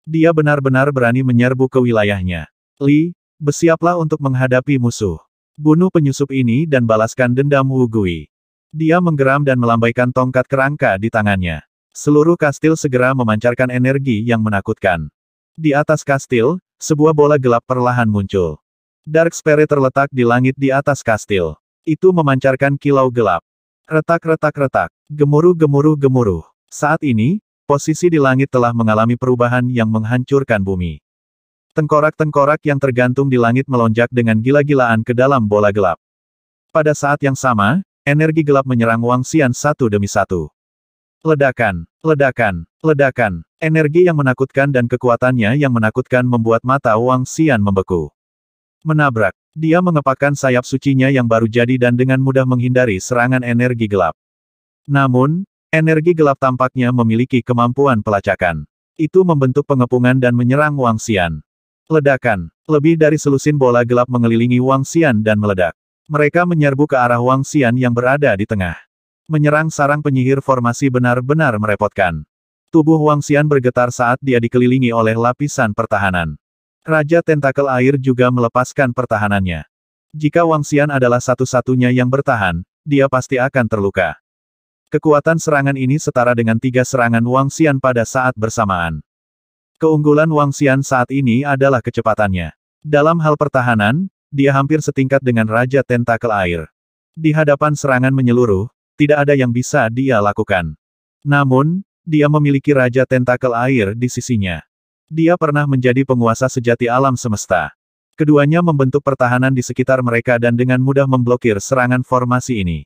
Dia benar-benar berani menyerbu ke wilayahnya. Li, bersiaplah untuk menghadapi musuh. Bunuh penyusup ini dan balaskan dendam Wu Gui. Dia menggeram dan melambaikan tongkat kerangka di tangannya. Seluruh kastil segera memancarkan energi yang menakutkan. Di atas kastil, sebuah bola gelap perlahan muncul. Dark Spirit terletak di langit di atas kastil. Itu memancarkan kilau gelap. Retak-retak-retak. Gemuruh-gemuruh-gemuruh. Saat ini, posisi di langit telah mengalami perubahan yang menghancurkan bumi. Tengkorak-tengkorak yang tergantung di langit melonjak dengan gila-gilaan ke dalam bola gelap. Pada saat yang sama, energi gelap menyerang Wang Xian satu demi satu. Ledakan, ledakan, ledakan. Energi yang menakutkan dan kekuatannya yang menakutkan membuat mata Wang Xian membeku. Menabrak. Dia mengepakkan sayap sucinya yang baru jadi dan dengan mudah menghindari serangan energi gelap. Namun, energi gelap tampaknya memiliki kemampuan pelacakan. Itu membentuk pengepungan dan menyerang Wang Xian. Ledakan. Lebih dari selusin bola gelap mengelilingi Wang Xian dan meledak. Mereka menyerbu ke arah Wang Xian yang berada di tengah. Menyerang sarang penyihir formasi benar-benar merepotkan. Tubuh Wang Xian bergetar saat dia dikelilingi oleh lapisan pertahanan. Raja Tentakel Air juga melepaskan pertahanannya. Jika Wang Xian adalah satu-satunya yang bertahan, dia pasti akan terluka. Kekuatan serangan ini setara dengan 3 serangan Wang Xian pada saat bersamaan. Keunggulan Wang Xian saat ini adalah kecepatannya. Dalam hal pertahanan, dia hampir setingkat dengan Raja Tentakel Air. Di hadapan serangan menyeluruh, tidak ada yang bisa dia lakukan. Namun, dia memiliki Raja Tentakel Air di sisinya. Dia pernah menjadi penguasa sejati alam semesta. Keduanya membentuk pertahanan di sekitar mereka dan dengan mudah memblokir serangan formasi ini.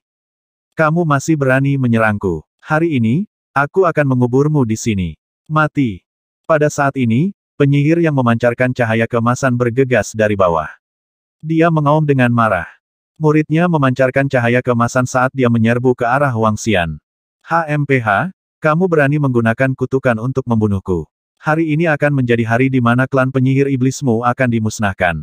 Kamu masih berani menyerangku. Hari ini, aku akan menguburmu di sini. Mati. Pada saat ini, penyihir yang memancarkan cahaya keemasan bergegas dari bawah. Dia mengaum dengan marah. Muridnya memancarkan cahaya keemasan saat dia menyerbu ke arah Wang Xian. HMPH, kamu berani menggunakan kutukan untuk membunuhku. Hari ini akan menjadi hari di mana klan penyihir iblismu akan dimusnahkan.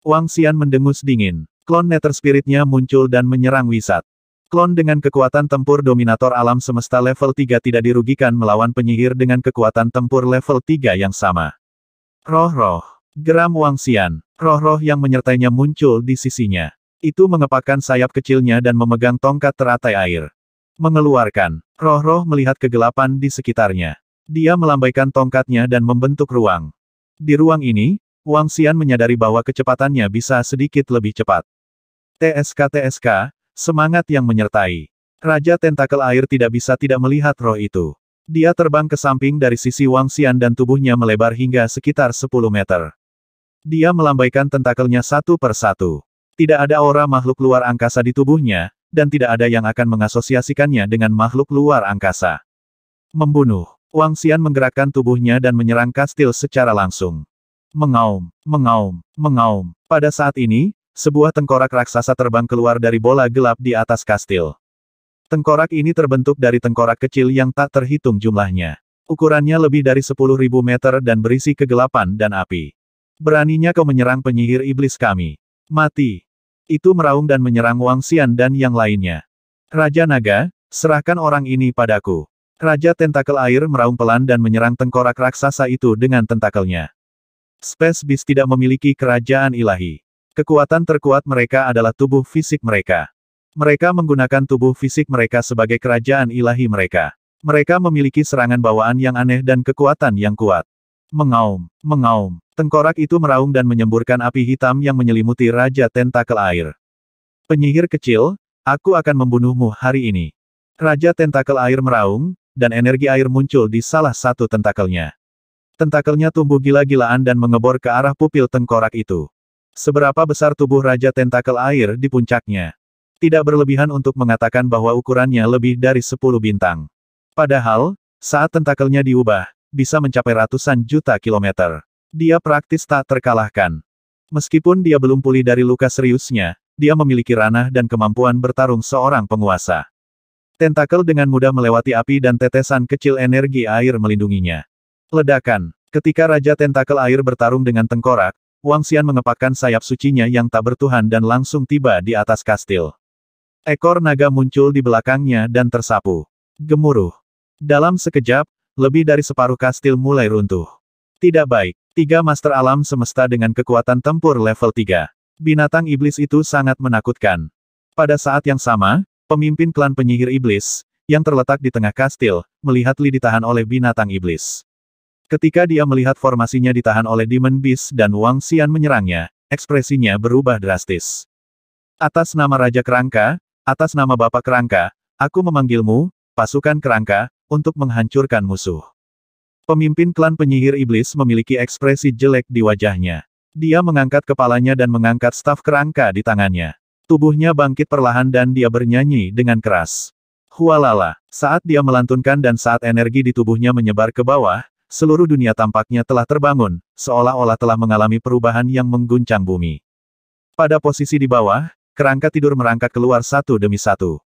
Wang Xian mendengus dingin. Klon Nether Spirit-nya muncul dan menyerang Wizard. Klon dengan kekuatan tempur dominator alam semesta level 3 tidak dirugikan melawan penyihir dengan kekuatan tempur level 3 yang sama. Roh-roh. Geram Wang Xian. Roh-roh yang menyertainya muncul di sisinya. Itu mengepakkan sayap kecilnya dan memegang tongkat teratai air. Mengeluarkan. Roh-roh melihat kegelapan di sekitarnya. Dia melambaikan tongkatnya dan membentuk ruang. Di ruang ini, Wang Xian menyadari bahwa kecepatannya bisa sedikit lebih cepat. TSK, semangat yang menyertai. Raja Tentakel Air tidak bisa tidak melihat roh itu. Dia terbang ke samping dari sisi Wang Xian dan tubuhnya melebar hingga sekitar 10 meter. Dia melambaikan tentakelnya satu per satu. Tidak ada aura makhluk luar angkasa di tubuhnya, dan tidak ada yang akan mengasosiasikannya dengan makhluk luar angkasa. Membunuh. Wang Xian menggerakkan tubuhnya dan menyerang kastil secara langsung. Mengaum, mengaum, mengaum. Pada saat ini, sebuah tengkorak raksasa terbang keluar dari bola gelap di atas kastil. Tengkorak ini terbentuk dari tengkorak kecil yang tak terhitung jumlahnya. Ukurannya lebih dari 10.000 meter dan berisi kegelapan dan api. Beraninya kau menyerang penyihir iblis kami. Mati. Itu meraung dan menyerang Wang Xian dan yang lainnya. Raja Naga, serahkan orang ini padaku. Raja Tentakel Air meraung pelan dan menyerang tengkorak raksasa itu dengan tentakelnya. Space Beast tidak memiliki kerajaan ilahi. Kekuatan terkuat mereka adalah tubuh fisik mereka. Mereka menggunakan tubuh fisik mereka sebagai kerajaan ilahi mereka. Mereka memiliki serangan bawaan yang aneh dan kekuatan yang kuat. Mengaum, mengaum. Tengkorak itu meraung dan menyemburkan api hitam yang menyelimuti Raja Tentakel Air. Penyihir kecil, aku akan membunuhmu hari ini. Raja Tentakel Air meraung, dan energi air muncul di salah satu tentakelnya. Tentakelnya tumbuh gila-gilaan dan mengebor ke arah pupil tengkorak itu. Seberapa besar tubuh Raja Tentakel Air di puncaknya? Tidak berlebihan untuk mengatakan bahwa ukurannya lebih dari 10 bintang. Padahal, saat tentakelnya diubah, bisa mencapai ratusan juta kilometer. Dia praktis tak terkalahkan. Meskipun dia belum pulih dari luka seriusnya, dia memiliki ranah dan kemampuan bertarung seorang penguasa. Tentakel dengan mudah melewati api dan tetesan kecil energi air melindunginya. Ledakan. Ketika Raja Tentakel Air bertarung dengan tengkorak, Wang Xian mengepakkan sayap sucinya yang tak bertuhan dan langsung tiba di atas kastil. Ekor naga muncul di belakangnya dan tersapu. Gemuruh. Dalam sekejap, lebih dari separuh kastil mulai runtuh. Tidak baik. 3 Master Alam Semesta dengan kekuatan tempur level 3. Binatang iblis itu sangat menakutkan. Pada saat yang sama, pemimpin klan penyihir iblis, yang terletak di tengah kastil, melihat Li ditahan oleh binatang iblis. Ketika dia melihat formasinya ditahan oleh Demon Beast dan Wang Xian menyerangnya, ekspresinya berubah drastis. Atas nama Raja Kerangka, atas nama Bapak Kerangka, aku memanggilmu, pasukan Kerangka, untuk menghancurkan musuh. Pemimpin klan penyihir iblis memiliki ekspresi jelek di wajahnya. Dia mengangkat kepalanya dan mengangkat staf Kerangka di tangannya. Tubuhnya bangkit perlahan dan dia bernyanyi dengan keras. Hualala, saat dia melantunkan dan saat energi di tubuhnya menyebar ke bawah, seluruh dunia tampaknya telah terbangun, seolah-olah telah mengalami perubahan yang mengguncang bumi. Pada posisi di bawah, Kerangka tidur merangkak keluar satu demi satu.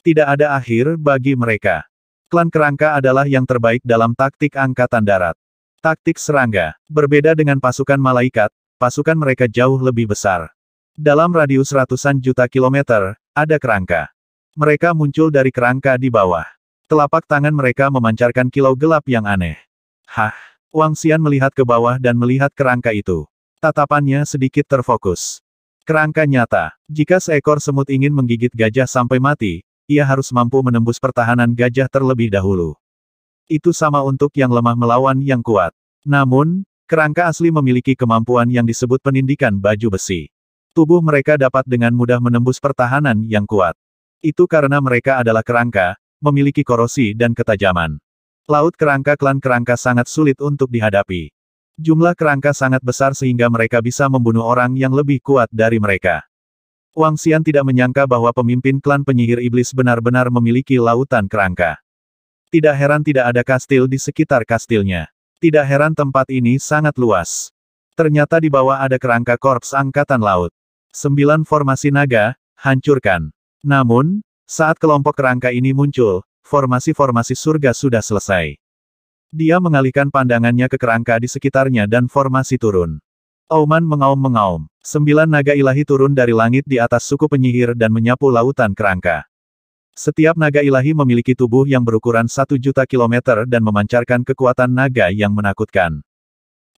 Tidak ada akhir bagi mereka. Klan Kerangka adalah yang terbaik dalam taktik angkatan darat. Taktik serangga. Berbeda dengan pasukan malaikat, pasukan mereka jauh lebih besar. Dalam radius ratusan juta kilometer, ada kerangka. Mereka muncul dari kerangka di bawah. Telapak tangan mereka memancarkan kilau gelap yang aneh. Hah! Wang Xian melihat ke bawah dan melihat kerangka itu. Tatapannya sedikit terfokus. Kerangka nyata. Jika seekor semut ingin menggigit gajah sampai mati, ia harus mampu menembus pertahanan gajah terlebih dahulu. Itu sama untuk yang lemah melawan yang kuat. Namun, kerangka asli memiliki kemampuan yang disebut penindikan baju besi. Tubuh mereka dapat dengan mudah menembus pertahanan yang kuat. Itu karena mereka adalah kerangka, memiliki korosi dan ketajaman. Laut kerangka klan kerangka sangat sulit untuk dihadapi. Jumlah kerangka sangat besar sehingga mereka bisa membunuh orang yang lebih kuat dari mereka. Wang Xian tidak menyangka bahwa pemimpin klan penyihir iblis benar-benar memiliki lautan kerangka. Tidak heran tidak ada kastil di sekitar kastilnya. Tidak heran tempat ini sangat luas. Ternyata di bawah ada kerangka korps angkatan laut. 9 formasi naga, hancurkan. Namun, saat kelompok kerangka ini muncul, formasi-formasi surga sudah selesai. Dia mengalihkan pandangannya ke kerangka di sekitarnya dan formasi turun. Auman mengaum-mengaum. 9 naga ilahi turun dari langit di atas suku penyihir dan menyapu lautan kerangka. Setiap naga ilahi memiliki tubuh yang berukuran 1 juta kilometer dan memancarkan kekuatan naga yang menakutkan.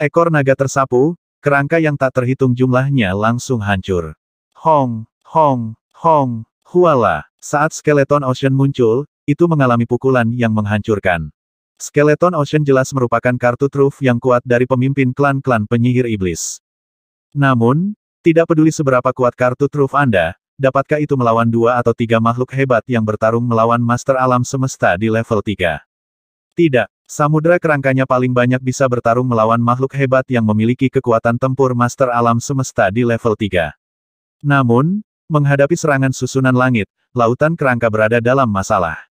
Ekor naga tersapu, kerangka yang tak terhitung jumlahnya langsung hancur. Hong, hong, hong, huala. Saat Skeleton Ocean muncul, itu mengalami pukulan yang menghancurkan. Skeleton Ocean jelas merupakan kartu truf yang kuat dari pemimpin klan-klan penyihir iblis. Namun, tidak peduli seberapa kuat kartu truf Anda, dapatkah itu melawan 2 atau 3 makhluk hebat yang bertarung melawan Master Alam Semesta di level 3? Tidak, samudera kerangkanya paling banyak bisa bertarung melawan makhluk hebat yang memiliki kekuatan tempur Master Alam Semesta di level 3. Namun, menghadapi serangan susunan langit, lautan kerangka berada dalam masalah.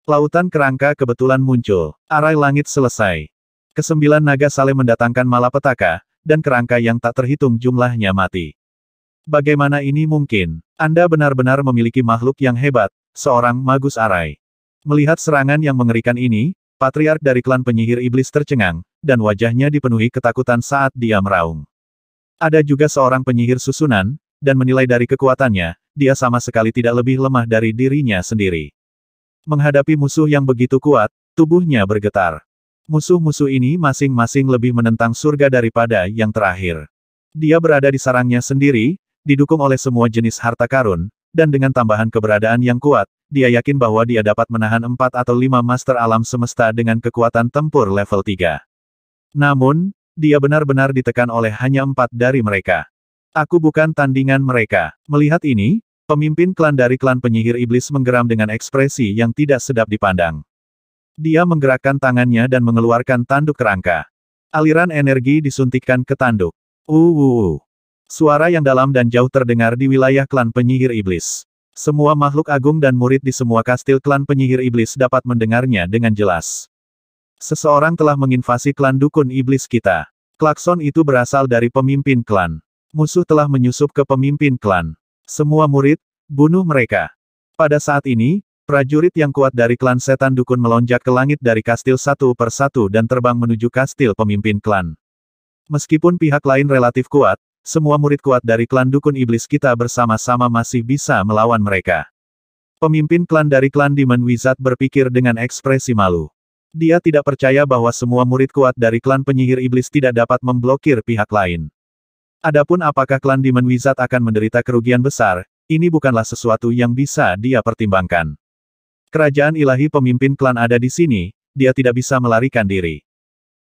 Lautan kerangka kebetulan muncul. Arai langit selesai. Kesembilan naga saling mendatangkan malapetaka, dan kerangka yang tak terhitung jumlahnya mati. Bagaimana ini mungkin? Anda benar-benar memiliki makhluk yang hebat, seorang magus arai. Melihat serangan yang mengerikan ini, patriark dari klan penyihir iblis tercengang, dan wajahnya dipenuhi ketakutan saat dia meraung. Ada juga seorang penyihir susunan, dan menilai dari kekuatannya, dia sama sekali tidak lebih lemah dari dirinya sendiri. Menghadapi musuh yang begitu kuat, tubuhnya bergetar. Musuh-musuh ini masing-masing lebih menentang surga daripada yang terakhir. Dia berada di sarangnya sendiri, didukung oleh semua jenis harta karun, dan dengan tambahan keberadaan yang kuat, dia yakin bahwa dia dapat menahan 4 atau 5 master alam semesta dengan kekuatan tempur level 3. Namun, dia benar-benar ditekan oleh hanya 4 dari mereka. Aku bukan tandingan mereka. Melihat ini, pemimpin klan dari klan penyihir iblis menggeram dengan ekspresi yang tidak sedap dipandang. Dia menggerakkan tangannya dan mengeluarkan tanduk kerangka. Aliran energi disuntikkan ke tanduk. Suara yang dalam dan jauh terdengar di wilayah klan penyihir iblis. Semua makhluk agung dan murid di semua kastil klan penyihir iblis dapat mendengarnya dengan jelas. Seseorang telah menginvasi klan dukun iblis kita. Klakson itu berasal dari pemimpin klan. Musuh telah menyusup ke pemimpin klan. Semua murid, bunuh mereka. Pada saat ini, prajurit yang kuat dari klan setan dukun melonjak ke langit dari kastil satu persatu dan terbang menuju kastil pemimpin klan. Meskipun pihak lain relatif kuat, semua murid kuat dari klan dukun iblis kita bersama-sama masih bisa melawan mereka. Pemimpin klan dari klan Demon Wizard berpikir dengan ekspresi malu. Dia tidak percaya bahwa semua murid kuat dari klan penyihir iblis tidak dapat memblokir pihak lain. Adapun apakah klan Demon Wizard akan menderita kerugian besar, ini bukanlah sesuatu yang bisa dia pertimbangkan. Kerajaan ilahi pemimpin klan ada di sini, dia tidak bisa melarikan diri.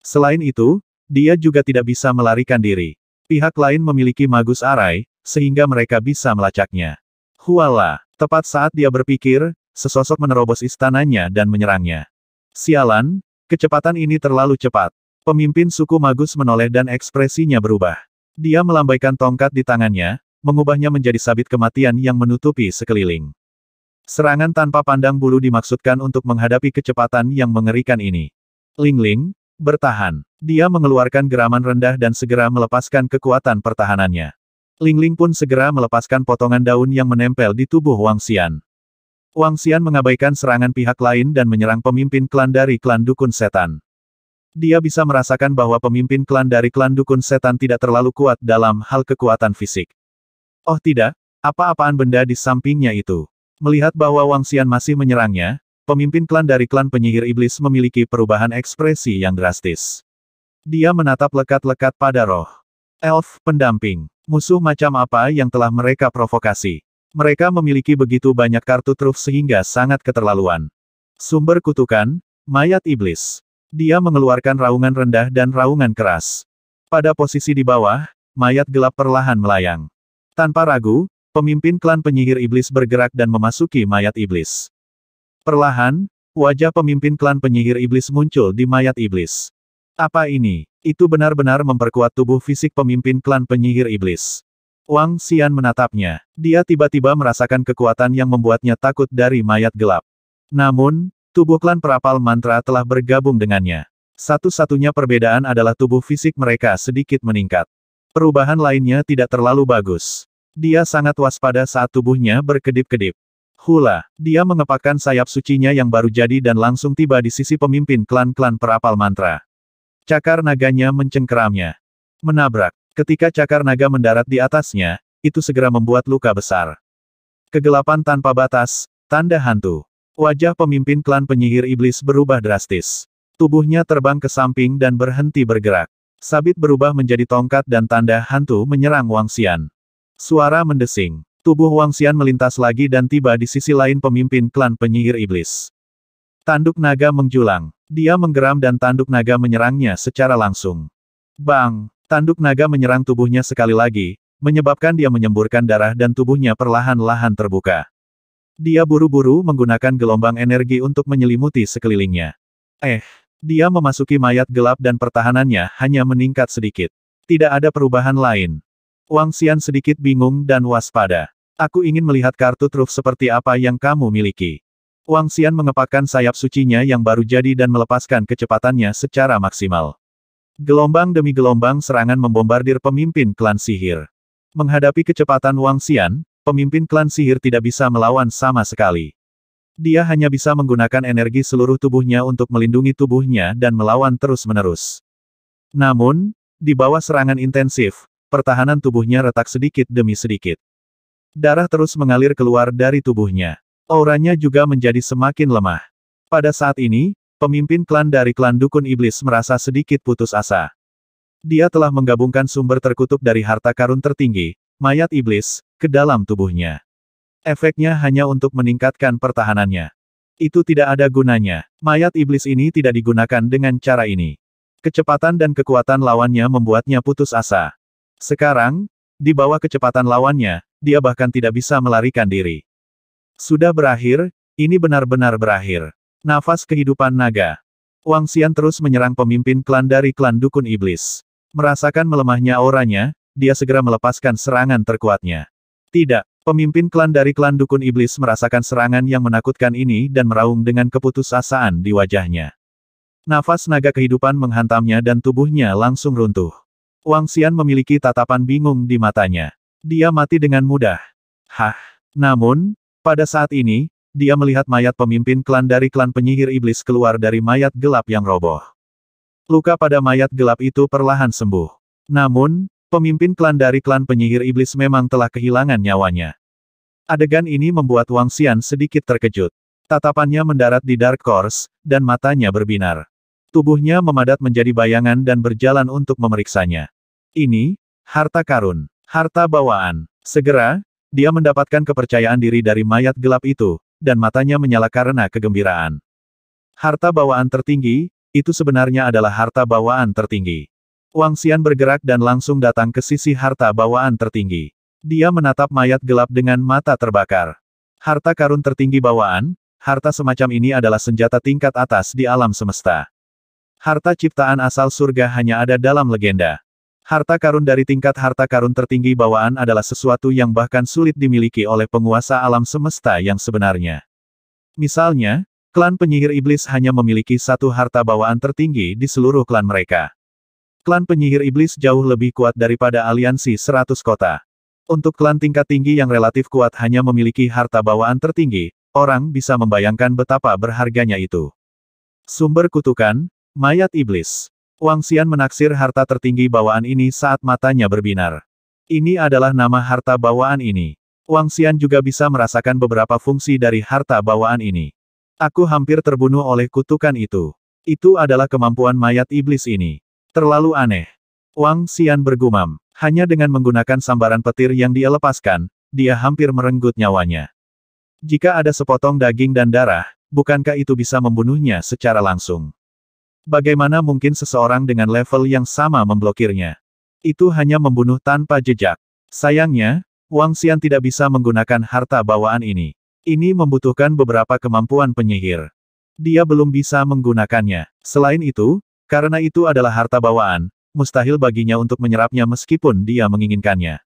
Selain itu, dia juga tidak bisa melarikan diri. Pihak lain memiliki magus arai, sehingga mereka bisa melacaknya. Huala, tepat saat dia berpikir, sesosok menerobos istananya dan menyerangnya. Sialan, kecepatan ini terlalu cepat. Pemimpin suku magus menoleh dan ekspresinya berubah. Dia melambaikan tongkat di tangannya, mengubahnya menjadi sabit kematian yang menutupi sekeliling. Serangan tanpa pandang bulu dimaksudkan untuk menghadapi kecepatan yang mengerikan ini. Ling-Ling, bertahan. Dia mengeluarkan geraman rendah dan segera melepaskan kekuatan pertahanannya. Ling-Ling pun segera melepaskan potongan daun yang menempel di tubuh Wang Xian. Wang Xian mengabaikan serangan pihak lain dan menyerang pemimpin klan dari klan dukun setan. Dia bisa merasakan bahwa pemimpin klan dari klan dukun setan tidak terlalu kuat dalam hal kekuatan fisik. Oh tidak, apa-apaan benda di sampingnya itu. Melihat bahwa Wang Xian masih menyerangnya, pemimpin klan dari klan penyihir iblis memiliki perubahan ekspresi yang drastis. Dia menatap lekat-lekat pada roh. Elf, pendamping. Musuh macam apa yang telah mereka provokasi? Mereka memiliki begitu banyak kartu truf sehingga sangat keterlaluan. Sumber kutukan, mayat iblis. Dia mengeluarkan raungan rendah dan raungan keras. Pada posisi di bawah, mayat gelap perlahan melayang. Tanpa ragu, pemimpin klan penyihir iblis bergerak dan memasuki mayat iblis. Perlahan, wajah pemimpin klan penyihir iblis muncul di mayat iblis. Apa ini? Itu benar-benar memperkuat tubuh fisik pemimpin klan penyihir iblis. Wang Xian menatapnya. Dia tiba-tiba merasakan kekuatan yang membuatnya takut dari mayat gelap. Namun, tubuh klan perapal mantra telah bergabung dengannya. Satu-satunya perbedaan adalah tubuh fisik mereka sedikit meningkat. Perubahan lainnya tidak terlalu bagus. Dia sangat waspada saat tubuhnya berkedip-kedip. Hula, dia mengepakkan sayap sucinya yang baru jadi dan langsung tiba di sisi pemimpin klan-klan perapal mantra. Cakar naganya mencengkeramnya. Menabrak. Ketika cakar naga mendarat di atasnya, itu segera membuat luka besar. Kegelapan tanpa batas, tanda hantu. Wajah pemimpin klan penyihir iblis berubah drastis. Tubuhnya terbang ke samping dan berhenti bergerak. Sabit berubah menjadi tongkat dan tanda hantu menyerang Wang Xian. Suara mendesing. Tubuh Wang Xian melintas lagi dan tiba di sisi lain pemimpin klan penyihir iblis. Tanduk naga menjulang. Dia menggeram dan tanduk naga menyerangnya secara langsung. Bang! Tanduk naga menyerang tubuhnya sekali lagi, menyebabkan dia menyemburkan darah dan tubuhnya perlahan-lahan terbuka. Dia buru-buru menggunakan gelombang energi untuk menyelimuti sekelilingnya. Dia memasuki mayat gelap dan pertahanannya hanya meningkat sedikit. Tidak ada perubahan lain. Wang Xian sedikit bingung dan waspada. Aku ingin melihat kartu truf seperti apa yang kamu miliki. Wang Xian mengepakkan sayap sucinya yang baru jadi dan melepaskan kecepatannya secara maksimal. Gelombang demi gelombang serangan membombardir pemimpin klan sihir. Menghadapi kecepatan Wang Xian, pemimpin klan sihir tidak bisa melawan sama sekali. Dia hanya bisa menggunakan energi seluruh tubuhnya untuk melindungi tubuhnya dan melawan terus-menerus. Namun, di bawah serangan intensif, pertahanan tubuhnya retak sedikit demi sedikit. Darah terus mengalir keluar dari tubuhnya. Auranya juga menjadi semakin lemah. Pada saat ini, pemimpin klan dari klan Dukun Iblis merasa sedikit putus asa. Dia telah menggabungkan sumber terkutuk dari harta karun tertinggi, mayat iblis, ke dalam tubuhnya. Efeknya hanya untuk meningkatkan pertahanannya. Itu tidak ada gunanya. Mayat iblis ini tidak digunakan dengan cara ini. Kecepatan dan kekuatan lawannya membuatnya putus asa. Sekarang, di bawah kecepatan lawannya, dia bahkan tidak bisa melarikan diri. Sudah berakhir, ini benar-benar berakhir. Nafas kehidupan naga. Wang Xian terus menyerang pemimpin klan dari klan Dukun Iblis. Merasakan melemahnya auranya, dia segera melepaskan serangan terkuatnya. Tidak, pemimpin klan dari klan Dukun Iblis merasakan serangan yang menakutkan ini dan meraung dengan keputusasaan di wajahnya. Nafas naga kehidupan menghantamnya dan tubuhnya langsung runtuh. Wang Xian memiliki tatapan bingung di matanya. Dia mati dengan mudah. Hah? Namun, pada saat ini, dia melihat mayat pemimpin klan dari klan penyihir iblis keluar dari mayat gelap yang roboh. Luka pada mayat gelap itu perlahan sembuh. Namun, pemimpin klan dari klan penyihir iblis memang telah kehilangan nyawanya. Adegan ini membuat Wang Xian sedikit terkejut. Tatapannya mendarat di Dark Course, dan matanya berbinar. Tubuhnya memadat menjadi bayangan dan berjalan untuk memeriksanya. Ini, harta karun, harta bawaan. Segera, dia mendapatkan kepercayaan diri dari mayat gelap itu, dan matanya menyala karena kegembiraan. Harta bawaan tertinggi, itu sebenarnya adalah harta bawaan tertinggi. Wang Xian bergerak dan langsung datang ke sisi harta bawaan tertinggi. Dia menatap mayat gelap dengan mata terbakar. Harta karun tertinggi bawaan, harta semacam ini adalah senjata tingkat atas di alam semesta. Harta ciptaan asal surga hanya ada dalam legenda. Harta karun dari tingkat harta karun tertinggi bawaan adalah sesuatu yang bahkan sulit dimiliki oleh penguasa alam semesta yang sebenarnya. Misalnya, klan penyihir iblis hanya memiliki satu harta bawaan tertinggi di seluruh klan mereka. Klan penyihir iblis jauh lebih kuat daripada aliansi 100 kota. Untuk klan tingkat tinggi yang relatif kuat hanya memiliki harta bawaan tertinggi, orang bisa membayangkan betapa berharganya itu. Sumber kutukan, mayat iblis. Wang Xian menaksir harta tertinggi bawaan ini saat matanya berbinar. Ini adalah nama harta bawaan ini. Wang Xian juga bisa merasakan beberapa fungsi dari harta bawaan ini. Aku hampir terbunuh oleh kutukan itu. Itu adalah kemampuan mayat iblis ini. Terlalu aneh. Wang Xian bergumam. Hanya dengan menggunakan sambaran petir yang dia lepaskan, dia hampir merenggut nyawanya. Jika ada sepotong daging dan darah, bukankah itu bisa membunuhnya secara langsung? Bagaimana mungkin seseorang dengan level yang sama memblokirnya? Itu hanya membunuh tanpa jejak. Sayangnya, Wang Xian tidak bisa menggunakan harta bawaan ini. Ini membutuhkan beberapa kemampuan penyihir. Dia belum bisa menggunakannya. Selain itu, karena itu adalah harta bawaan, mustahil baginya untuk menyerapnya meskipun dia menginginkannya.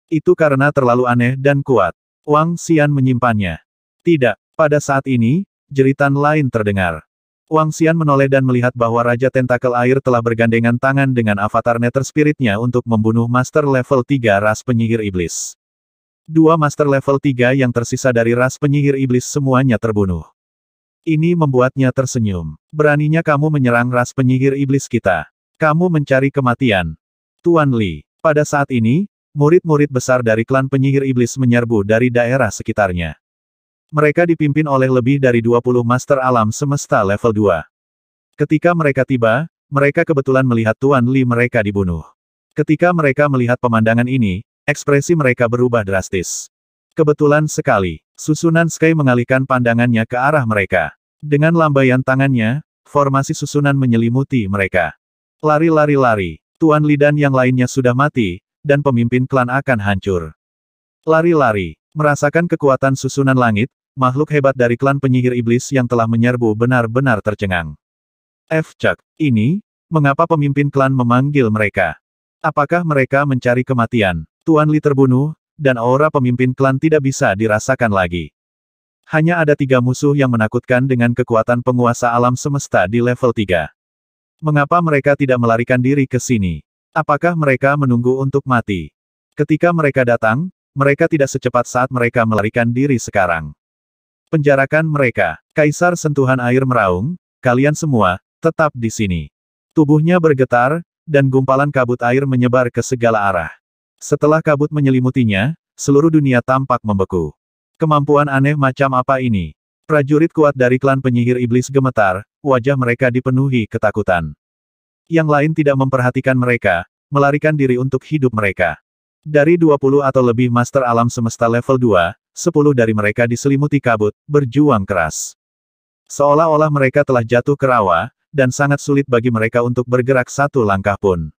Itu karena terlalu aneh dan kuat. Wang Xian menyimpannya. Tidak, pada saat ini, jeritan lain terdengar. Wang Xian menoleh dan melihat bahwa Raja Tentakel Air telah bergandengan tangan dengan avatar Nether Spirit-nya untuk membunuh Master Level 3 ras penyihir iblis. Dua Master Level 3 yang tersisa dari ras penyihir iblis semuanya terbunuh. Ini membuatnya tersenyum. Beraninya kamu menyerang ras penyihir iblis kita. Kamu mencari kematian. Tuan Li. Pada saat ini, murid-murid besar dari klan penyihir iblis menyerbu dari daerah sekitarnya. Mereka dipimpin oleh lebih dari 20 Master Alam Semesta level 2. Ketika mereka tiba, mereka kebetulan melihat Tuan Li mereka dibunuh. Ketika mereka melihat pemandangan ini, ekspresi mereka berubah drastis. Kebetulan sekali, susunan Sky mengalihkan pandangannya ke arah mereka. Dengan lambaian tangannya, formasi susunan menyelimuti mereka. Lari-lari-lari, Tuan Li dan yang lainnya sudah mati, dan pemimpin klan akan hancur. Lari-lari, merasakan kekuatan susunan langit, makhluk hebat dari klan penyihir iblis yang telah menyerbu benar-benar tercengang. Cek, ini, mengapa pemimpin klan memanggil mereka? Apakah mereka mencari kematian? Tuan Li terbunuh, dan aura pemimpin klan tidak bisa dirasakan lagi. Hanya ada 3 musuh yang menakutkan dengan kekuatan penguasa alam semesta di level 3. Mengapa mereka tidak melarikan diri ke sini? Apakah mereka menunggu untuk mati? Ketika mereka datang, mereka tidak secepat saat mereka melarikan diri sekarang. Penjarakan mereka. Kaisar sentuhan air meraung, kalian semua, tetap di sini. Tubuhnya bergetar, dan gumpalan kabut air menyebar ke segala arah. Setelah kabut menyelimutinya, seluruh dunia tampak membeku. Kemampuan aneh macam apa ini? Prajurit kuat dari klan penyihir iblis gemetar, wajah mereka dipenuhi ketakutan. Yang lain tidak memperhatikan mereka, melarikan diri untuk hidup mereka. Dari 20 atau lebih master alam semesta level 2, 10 dari mereka diselimuti kabut, berjuang keras. Seolah-olah mereka telah jatuh ke rawa, dan sangat sulit bagi mereka untuk bergerak satu langkah pun.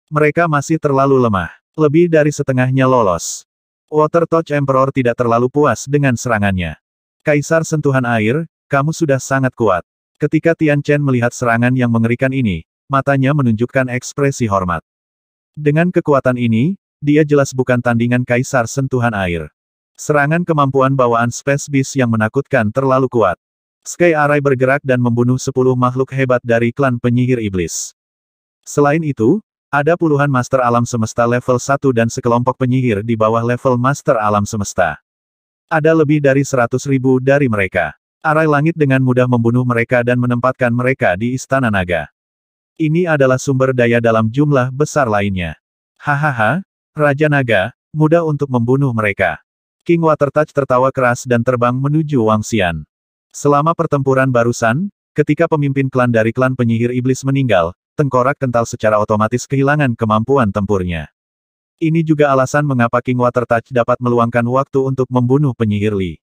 Mereka masih terlalu lemah. Lebih dari setengahnya lolos. Water Touch Emperor tidak terlalu puas dengan serangannya. Kaisar sentuhan air, kamu sudah sangat kuat. Ketika Tian Chen melihat serangan yang mengerikan ini, matanya menunjukkan ekspresi hormat. Dengan kekuatan ini, dia jelas bukan tandingan Kaisar sentuhan air. Serangan kemampuan bawaan Space Beast yang menakutkan terlalu kuat. Sky Array bergerak dan membunuh 10 makhluk hebat dari klan penyihir iblis. Selain itu, ada puluhan Master Alam Semesta level 1 dan sekelompok penyihir di bawah level Master Alam Semesta. Ada lebih dari 100.000 dari mereka. Arai langit dengan mudah membunuh mereka dan menempatkan mereka di Istana Naga. Ini adalah sumber daya dalam jumlah besar lainnya. Hahaha, Raja Naga, mudah untuk membunuh mereka. King Watertouch tertawa keras dan terbang menuju Wang Xian. Selama pertempuran barusan, ketika pemimpin klan dari klan penyihir iblis meninggal, tengkorak kental secara otomatis kehilangan kemampuan tempurnya. Ini juga alasan mengapa King Watertouch dapat meluangkan waktu untuk membunuh penyihir Li.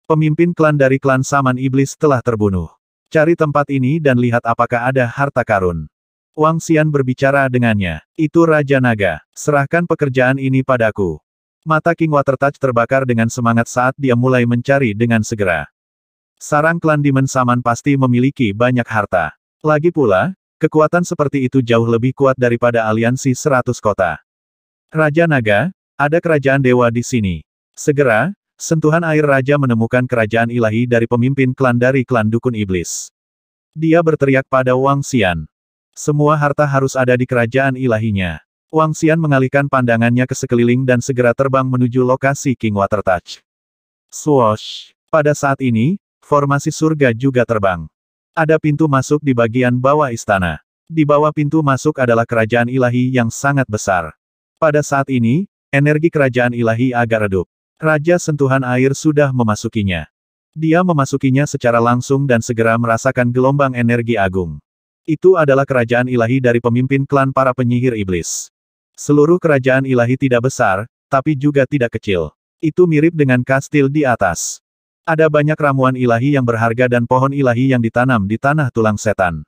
Pemimpin klan dari klan Saman Iblis telah terbunuh. Cari tempat ini dan lihat apakah ada harta karun. Wang Xian berbicara dengannya. Itu Raja Naga. Serahkan pekerjaan ini padaku. Mata King Watertouch terbakar dengan semangat saat dia mulai mencari dengan segera. Sarang klan Demon Saman pasti memiliki banyak harta. Lagi pula, kekuatan seperti itu jauh lebih kuat daripada aliansi 100 kota. Raja Naga, ada kerajaan dewa di sini. Segera, sentuhan air raja menemukan kerajaan ilahi dari pemimpin klan dari klan Dukun Iblis. Dia berteriak pada Wang Xian. Semua harta harus ada di kerajaan ilahinya. Wang Xian mengalihkan pandangannya ke sekeliling dan segera terbang menuju lokasi King Watertouch. Swoosh! Pada saat ini, formasi surga juga terbang. Ada pintu masuk di bagian bawah istana. Di bawah pintu masuk adalah kerajaan ilahi yang sangat besar. Pada saat ini, energi kerajaan ilahi agak redup. Raja sentuhan air sudah memasukinya. Dia memasukinya secara langsung dan segera merasakan gelombang energi agung. Itu adalah kerajaan ilahi dari pemimpin klan para penyihir iblis. Seluruh kerajaan ilahi tidak besar, tapi juga tidak kecil. Itu mirip dengan kastil di atas. Ada banyak ramuan ilahi yang berharga dan pohon ilahi yang ditanam di tanah tulang setan.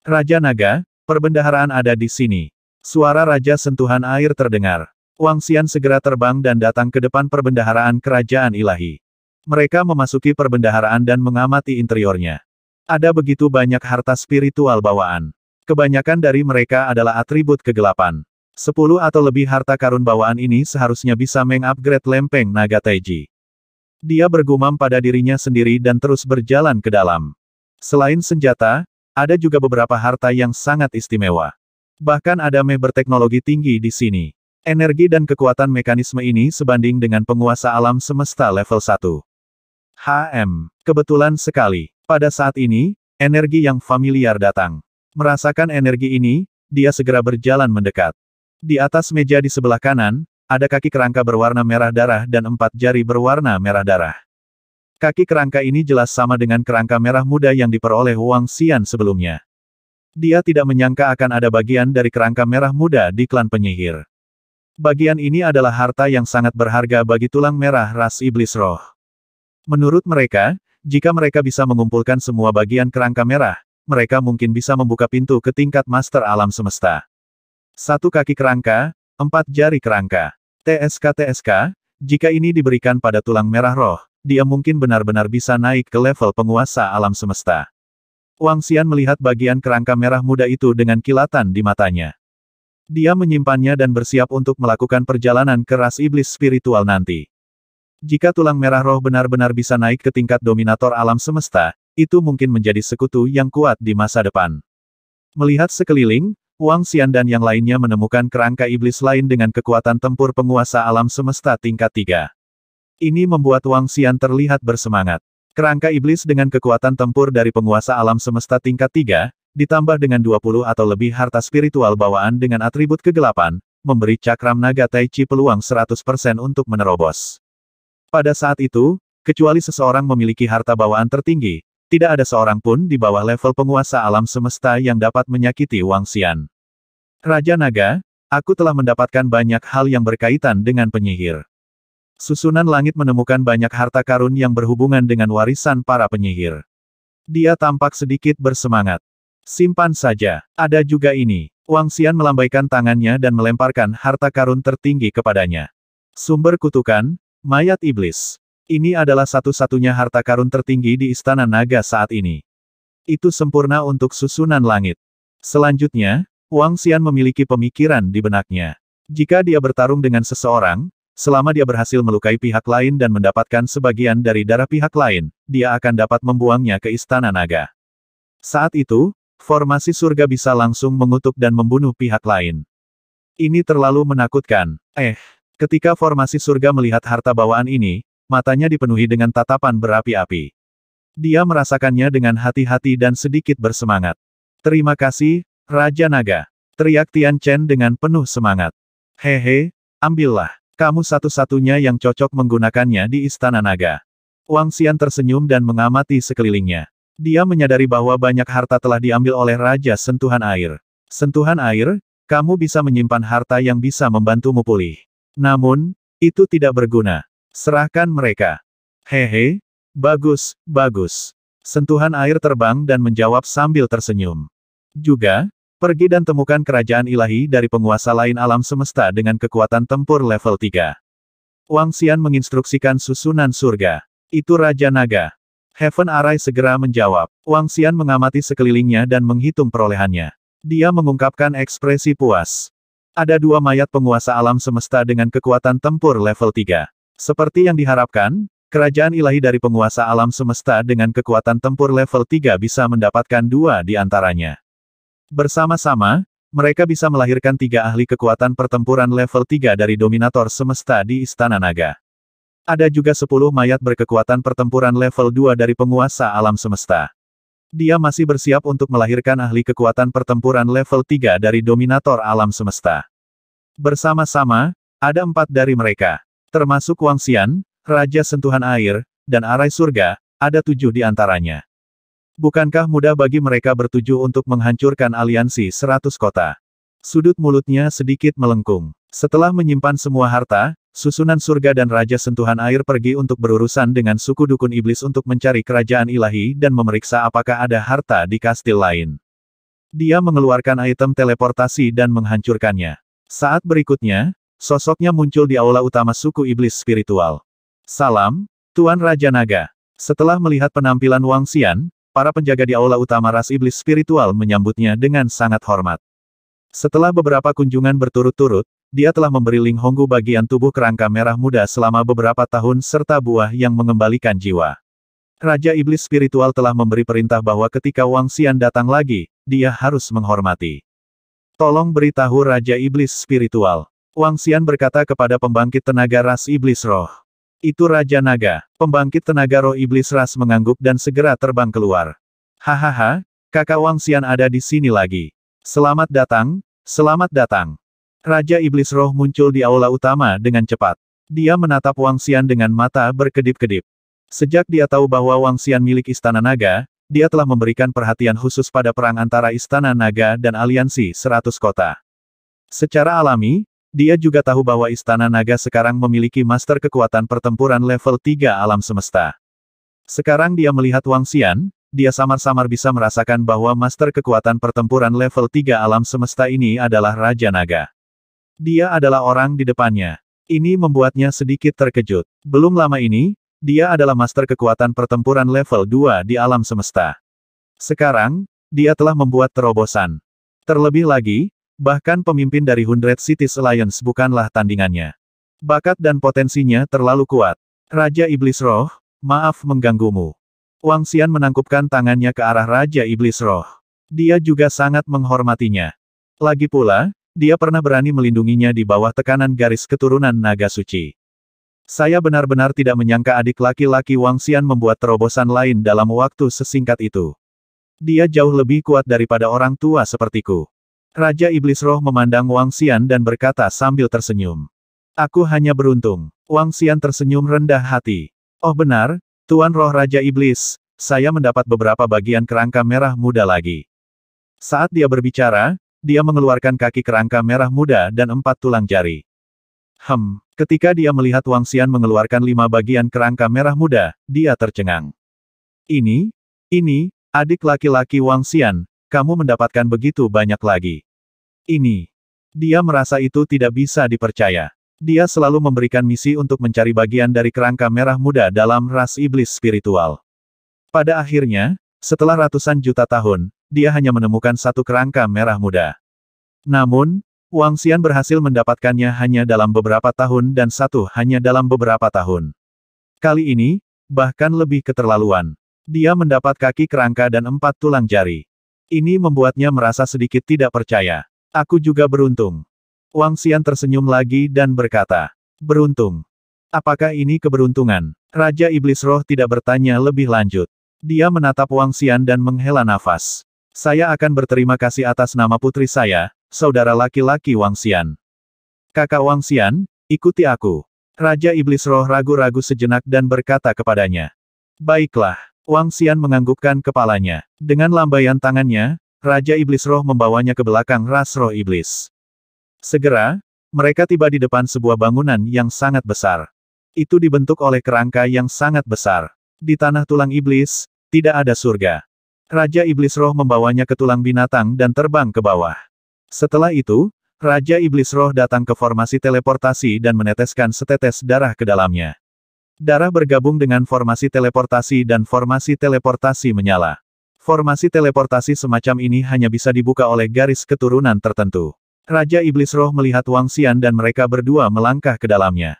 Raja Naga, perbendaharaan ada di sini. Suara Raja sentuhan air terdengar. Wang Xian segera terbang dan datang ke depan perbendaharaan kerajaan ilahi. Mereka memasuki perbendaharaan dan mengamati interiornya. Ada begitu banyak harta spiritual bawaan. Kebanyakan dari mereka adalah atribut kegelapan. 10 atau lebih harta karun bawaan ini seharusnya bisa mengupgrade lempeng naga Taiji. Dia bergumam pada dirinya sendiri dan terus berjalan ke dalam. Selain senjata, ada juga beberapa harta yang sangat istimewa. Bahkan ada meh berteknologi tinggi di sini. Energi dan kekuatan mekanisme ini sebanding dengan penguasa alam semesta level 1. Kebetulan sekali. Pada saat ini, energi yang familiar datang. Merasakan energi ini, dia segera berjalan mendekat. Di atas meja di sebelah kanan, ada kaki kerangka berwarna merah darah dan 4 jari berwarna merah darah. Kaki kerangka ini jelas sama dengan kerangka merah muda yang diperoleh Wang Xian sebelumnya. Dia tidak menyangka akan ada bagian dari kerangka merah muda di klan penyihir. Bagian ini adalah harta yang sangat berharga bagi tulang merah ras iblis roh. Menurut mereka, jika mereka bisa mengumpulkan semua bagian kerangka merah, mereka mungkin bisa membuka pintu ke tingkat master alam semesta. 1 kaki kerangka, 4 jari kerangka. TSK, jika ini diberikan pada tulang merah roh, dia mungkin benar-benar bisa naik ke level penguasa alam semesta. Wang Xian melihat bagian kerangka merah muda itu dengan kilatan di matanya. Dia menyimpannya dan bersiap untuk melakukan perjalanan ke ras iblis spiritual nanti. Jika tulang merah roh benar-benar bisa naik ke tingkat dominator alam semesta, itu mungkin menjadi sekutu yang kuat di masa depan. Melihat sekeliling, Wang Xian dan yang lainnya menemukan kerangka iblis lain dengan kekuatan tempur penguasa alam semesta tingkat 3. Ini membuat Wang Xian terlihat bersemangat. Kerangka iblis dengan kekuatan tempur dari penguasa alam semesta tingkat 3, ditambah dengan 20 atau lebih harta spiritual bawaan dengan atribut kegelapan, memberi cakram naga Tai Chi peluang 100% untuk menerobos. Pada saat itu, kecuali seseorang memiliki harta bawaan tertinggi, tidak ada seorang pun di bawah level penguasa alam semesta yang dapat menyakiti Wang Xian. Raja Naga, aku telah mendapatkan banyak hal yang berkaitan dengan penyihir. Susunan langit menemukan banyak harta karun yang berhubungan dengan warisan para penyihir. Dia tampak sedikit bersemangat. Simpan saja, ada juga ini. Wang Xian melambaikan tangannya dan melemparkan harta karun tertinggi kepadanya. Sumber kutukan, mayat iblis. Ini adalah satu-satunya harta karun tertinggi di Istana Naga saat ini. Itu sempurna untuk susunan langit. Selanjutnya, Wang Xian memiliki pemikiran di benaknya. Jika dia bertarung dengan seseorang, selama dia berhasil melukai pihak lain dan mendapatkan sebagian dari darah pihak lain, dia akan dapat membuangnya ke Istana Naga. Saat itu, formasi surga bisa langsung mengutuk dan membunuh pihak lain. Ini terlalu menakutkan. Ketika formasi surga melihat harta bawaan ini, matanya dipenuhi dengan tatapan berapi-api. Dia merasakannya dengan hati-hati dan sedikit bersemangat. Terima kasih, Raja Naga. Teriak Tian Chen dengan penuh semangat. Hehe, ambillah. Kamu satu-satunya yang cocok menggunakannya di Istana Naga. Wang Xian tersenyum dan mengamati sekelilingnya. Dia menyadari bahwa banyak harta telah diambil oleh Raja Sentuhan Air. Sentuhan Air, kamu bisa menyimpan harta yang bisa membantumu pulih. Namun, itu tidak berguna. Serahkan mereka. Hehe, bagus, bagus. Sentuhan Air terbang dan menjawab sambil tersenyum. Juga, pergi dan temukan kerajaan ilahi dari penguasa lain alam semesta dengan kekuatan tempur level 3. Wang Xian menginstruksikan susunan surga. Itu Raja Naga. Heaven Arai segera menjawab. Wang Xian mengamati sekelilingnya dan menghitung perolehannya. Dia mengungkapkan ekspresi puas. Ada 2 mayat penguasa alam semesta dengan kekuatan tempur level 3. Seperti yang diharapkan, kerajaan ilahi dari penguasa alam semesta dengan kekuatan tempur level 3 bisa mendapatkan 2 di antaranya. Bersama-sama, mereka bisa melahirkan 3 ahli kekuatan pertempuran level 3 dari dominator semesta di Istana Naga. Ada juga 10 mayat berkekuatan pertempuran level 2 dari penguasa alam semesta. Dia masih bersiap untuk melahirkan ahli kekuatan pertempuran level 3 dari dominator alam semesta. Bersama-sama, ada 4 dari mereka. Termasuk Wang Xian, Raja Sentuhan Air, dan Arai Surga, ada 7 di antaranya. Bukankah mudah bagi mereka bertujuh untuk menghancurkan aliansi 100 kota? Sudut mulutnya sedikit melengkung. Setelah menyimpan semua harta, susunan surga dan Raja Sentuhan Air pergi untuk berurusan dengan suku dukun iblis untuk mencari kerajaan ilahi dan memeriksa apakah ada harta di kastil lain. Dia mengeluarkan item teleportasi dan menghancurkannya. Saat berikutnya, sosoknya muncul di aula utama suku iblis spiritual. Salam, Tuan Raja Naga. Setelah melihat penampilan Wang Xian, para penjaga di aula utama ras iblis spiritual menyambutnya dengan sangat hormat. Setelah beberapa kunjungan berturut-turut, dia telah memberi Ling Honggu bagian tubuh kerangka merah muda selama beberapa tahun serta buah yang mengembalikan jiwa. Raja iblis spiritual telah memberi perintah bahwa ketika Wang Xian datang lagi, dia harus menghormati. Tolong beritahu Raja iblis spiritual. Wang Xian berkata kepada pembangkit tenaga ras iblis roh. Itu Raja Naga. Pembangkit tenaga roh iblis ras mengangguk dan segera terbang keluar. Hahaha, kakak Wang Xian ada di sini lagi. Selamat datang, selamat datang. Raja iblis roh muncul di aula utama dengan cepat. Dia menatap Wang Xian dengan mata berkedip-kedip. Sejak dia tahu bahwa Wang Xian milik Istana Naga, dia telah memberikan perhatian khusus pada perang antara Istana Naga dan aliansi 100 kota. Secara alami, dia juga tahu bahwa Istana Naga sekarang memiliki master kekuatan pertempuran level 3 alam semesta. Sekarang dia melihat Wang Xian, dia samar-samar bisa merasakan bahwa master kekuatan pertempuran level 3 alam semesta ini adalah Raja Naga. Dia adalah orang di depannya. Ini membuatnya sedikit terkejut. Belum lama ini, dia adalah master kekuatan pertempuran level 2 di alam semesta. Sekarang, dia telah membuat terobosan. Terlebih lagi, bahkan pemimpin dari 100 Cities Alliance bukanlah tandingannya. Bakat dan potensinya terlalu kuat. Raja Iblis Roh, maaf mengganggumu. Wang Xian menangkupkan tangannya ke arah Raja Iblis Roh. Dia juga sangat menghormatinya. Lagi pula, dia pernah berani melindunginya di bawah tekanan garis keturunan naga suci. Saya benar-benar tidak menyangka adik laki-laki Wang Xian membuat terobosan lain dalam waktu sesingkat itu. Dia jauh lebih kuat daripada orang tua sepertiku. Raja Iblis Roh memandang Wang Xian dan berkata sambil tersenyum. Aku hanya beruntung. Wang Xian tersenyum rendah hati. Oh benar, Tuan Roh Raja Iblis, saya mendapat beberapa bagian kerangka merah muda lagi. Saat dia berbicara, dia mengeluarkan kaki kerangka merah muda dan 4 tulang jari. Ketika dia melihat Wang Xian mengeluarkan 5 bagian kerangka merah muda, dia tercengang. Ini, adik laki-laki Wang Xian, kamu mendapatkan begitu banyak lagi. Ini. Dia merasa itu tidak bisa dipercaya. Dia selalu memberikan misi untuk mencari bagian dari kerangka merah muda dalam ras iblis spiritual. Pada akhirnya, setelah ratusan juta tahun, dia hanya menemukan 1 kerangka merah muda. Namun, Wang Xian berhasil mendapatkannya hanya dalam beberapa tahun dan 1 hanya dalam beberapa tahun. Kali ini, bahkan lebih keterlaluan. Dia mendapat kaki kerangka dan 4 tulang jari. Ini membuatnya merasa sedikit tidak percaya. Aku juga beruntung. Wang Xian tersenyum lagi dan berkata, beruntung. Apakah ini keberuntungan? Raja Iblis Roh tidak bertanya lebih lanjut. Dia menatap Wang Xian dan menghela nafas. Saya akan berterima kasih atas nama putri saya, saudara laki-laki Wang Xian. Kakak Wang Xian, ikuti aku. Raja Iblis Roh ragu-ragu sejenak dan berkata kepadanya. Baiklah. Wang Xian menganggukkan kepalanya. Dengan lambaian tangannya, Raja Iblis Roh membawanya ke belakang ras roh iblis. Segera, mereka tiba di depan sebuah bangunan yang sangat besar. Itu dibentuk oleh kerangka yang sangat besar. Di tanah tulang iblis, tidak ada surga. Raja Iblis Roh membawanya ke tulang binatang dan terbang ke bawah. Setelah itu, Raja Iblis Roh datang ke formasi teleportasi dan meneteskan setetes darah ke dalamnya. Darah bergabung dengan formasi teleportasi dan formasi teleportasi menyala. Formasi teleportasi semacam ini hanya bisa dibuka oleh garis keturunan tertentu. Raja Iblis Roh melihat Wang Xian dan mereka berdua melangkah ke dalamnya.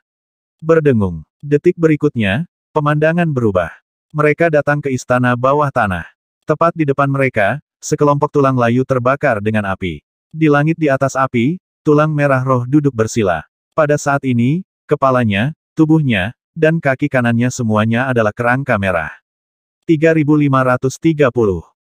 Berdengung. Detik berikutnya, pemandangan berubah. Mereka datang ke istana bawah tanah. Tepat di depan mereka, sekelompok tulang layu terbakar dengan api. Di langit di atas api, tulang merah roh duduk bersila. Pada saat ini, kepalanya, tubuhnya, dan kaki kanannya semuanya adalah kerangka merah. 3530